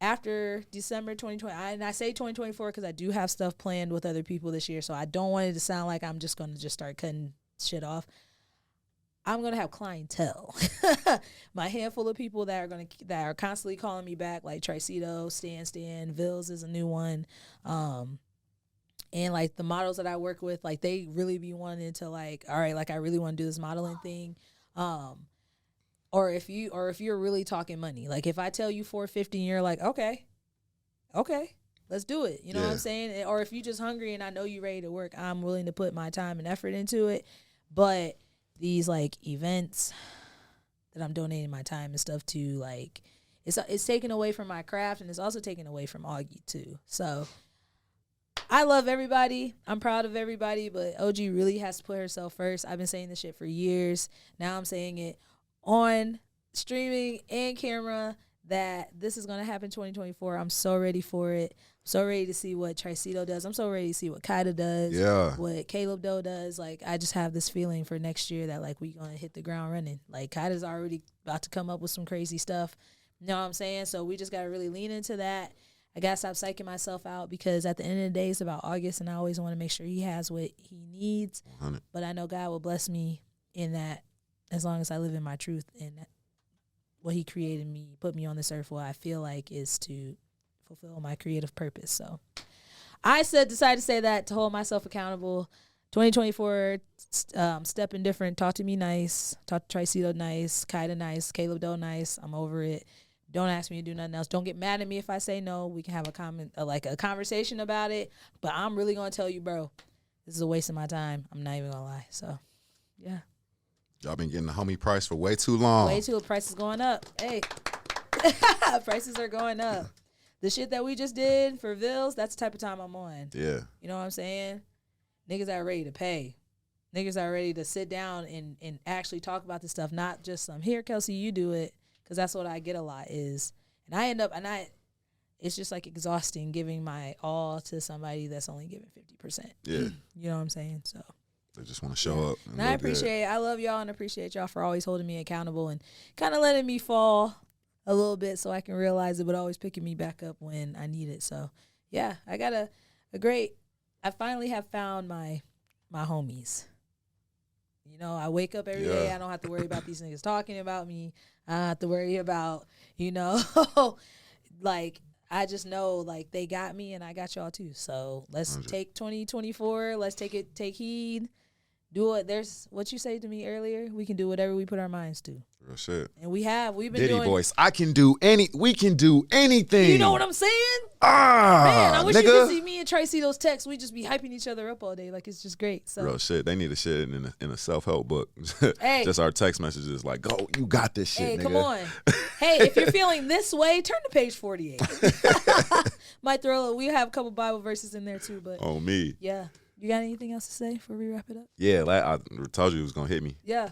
after December 2020, and I say 2024 because I do have stuff planned with other people this year, so I don't want it to sound like I'm just going to just start cutting shit off. I'm going to have clientele. My handful of people that are constantly calling me back, like Tricito, Stan, Vils is a new one. And like the models that I work with, like they really be wanting to like, all right, like I really want to do this modeling thing. Or if you're really talking money, like if I tell you 450 and you're like, okay, let's do it. You know what I'm saying? Or if you're just hungry and I know you're ready to work, I'm willing to put my time and effort into it. But these like events that I'm donating my time and stuff to, like it's taken away from my craft and it's also taken away from Augie too. So I love everybody. I'm proud of everybody, but OG really has to put herself first. I've been saying this shit for years. Now I'm saying it on streaming and camera that this is going to happen 2024. I'm so ready for it. I'm so ready to see what Tricito does. I'm so ready to see what KYDA does, what Caleb Doe does. Like, I just have this feeling for next year that, like, we going to hit the ground running. Like, KYDA's already about to come up with some crazy stuff. You know what I'm saying? So we just got to really lean into that. I got to stop psyching myself out because at the end of the day, it's about August, and I always want to make sure he has what he needs. 100. But I know God will bless me in that as long as I live in my truth and what he created me, put me on this earth, what I feel like is to fulfill my creative purpose. So I decided to say that to hold myself accountable. 2024, stepping different. Talk to me nice. Talk to Tricito nice. KYDA nice. Caleb Doe nice. I'm over it. Don't ask me to do nothing else. Don't get mad at me if I say no. We can have a conversation about it. But I'm really going to tell you, bro, this is a waste of my time. I'm not even going to lie. So, yeah. Y'all been getting the homie price for way too long. Price is going up. Hey. Prices are going up. The shit that we just did for Vils, that's the type of time I'm on. Yeah. You know what I'm saying? Niggas are ready to pay. Niggas are ready to sit down and actually talk about this stuff, not just some, here, Kelsey, you do it. Because that's what I get a lot is. And it's just like exhausting giving my all to somebody that's only giving 50%. Yeah. You know what I'm saying? So. They just want to show up. And I appreciate it. I love y'all and appreciate y'all for always holding me accountable and kind of letting me fall a little bit so I can realize it, but always picking me back up when I need it. So, yeah, I got I finally have found my homies. You know, I wake up every day. I don't have to worry about these niggas talking about me. I don't have to worry about, like, I just know, like, they got me and I got y'all too. So let's take 2024. Let's take heed. Do it. There's what you say to me earlier. We can do whatever we put our minds to. Real shit. And we've been Diddy doing voice. We can do anything. You know what I'm saying? Ah, Man, I wish you nigga. could see me and TRICITO's text. We just be hyping each other up all day. Like, it's just great. So Real shit. They need a shit in a self-help book. Hey. Just our text messages like, go, you got this shit, hey, nigga. come on. Hey, if you're feeling this way, turn to page 48. We have a couple Bible verses in there too, but On me. yeah. You got anything else to say before we wrap it up? Yeah, I told you it was gonna hit me. Yeah.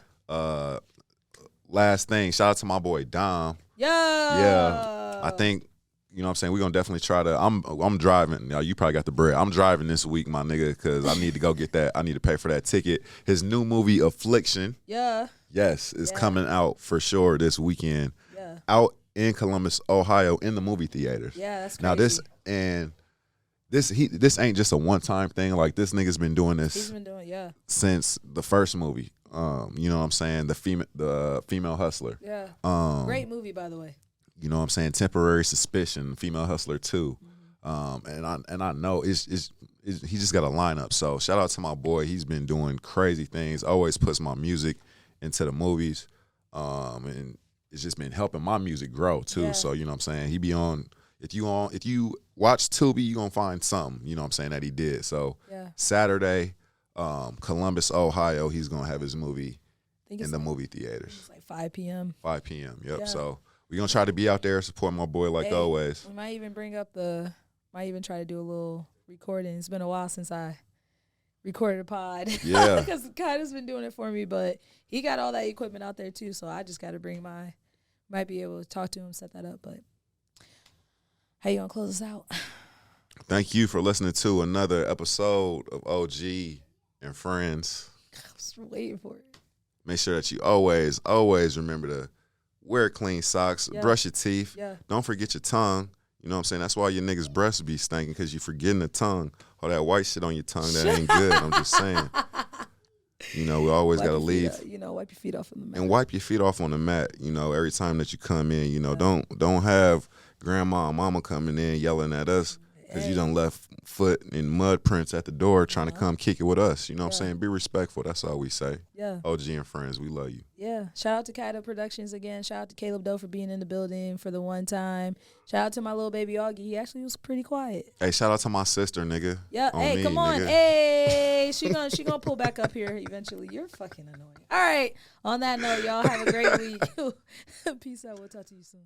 Last thing, shout out to my boy Dom. Yeah. I think, you know what I'm saying, we're gonna definitely try to I'm driving. You probably got the bread. I'm driving this week, my nigga, because I need to go get that. I need to pay for that ticket. His new movie, Affliction. Yeah. Yes, is coming out for sure this weekend. Yeah. Out in Columbus, Ohio, in the movie theaters. Yeah, that's crazy. Now this ain't just a one-time thing. Like, this nigga's been doing this. He's been doing, since the first movie. You know what I'm saying? The female hustler. Yeah. Great movie, by the way. You know what I'm saying? Temporary Suspicion, Female Hustler 2. And I know he just got a lineup. So shout out to my boy. He's been doing crazy things. Always puts my music into the movies. And it's just been helping my music grow too. Yeah. So you know what I'm saying? He be on if you watch Tubi, you gonna find something, you know what I'm saying, that he did. So Saturday, Columbus, Ohio, he's gonna have his movie in the movie theaters. It's like 5 p.m. 5 p.m. Yep. Yeah. So we're gonna try to be out there, support my boy like always. We might even might even try to do a little recording. It's been a while since I recorded a pod. Yeah. Because KYDA's been doing it for me, but he got all that equipment out there too, so I just got to bring might be able to talk to him, set that up. But how you gonna close us out? Thank you for listening to another episode of OG and Friends. I was waiting for it. Make sure that you always remember to wear clean socks, brush your teeth. Yeah. Don't forget your tongue. You know what I'm saying? That's why your niggas' breasts be stinking, because you forgetting the tongue. All that white shit on your tongue, that ain't good. I'm just saying. You know, we always got to leave. Wipe your feet off on the mat. And wipe your feet off on the mat, you know, every time that you come in. You know, don't have grandma and mama coming in yelling at us because you done left foot in mud prints at the door trying to come kick it with us. You know what I'm saying? Be respectful. That's all we say. Yeah. OG and Friends, we love you. Yeah. Shout out to KYDA Productions again. Shout out to Caleb Doe for being in the building for the one time. Shout out to my little baby Augie. He actually was pretty quiet. Hey, shout out to my sister, nigga. Yeah. On hey, me, come on. nigga. Hey, she gonna pull back up here eventually. You're fucking annoying. All right. On that note, y'all have a great week. Peace out. We'll talk to you soon.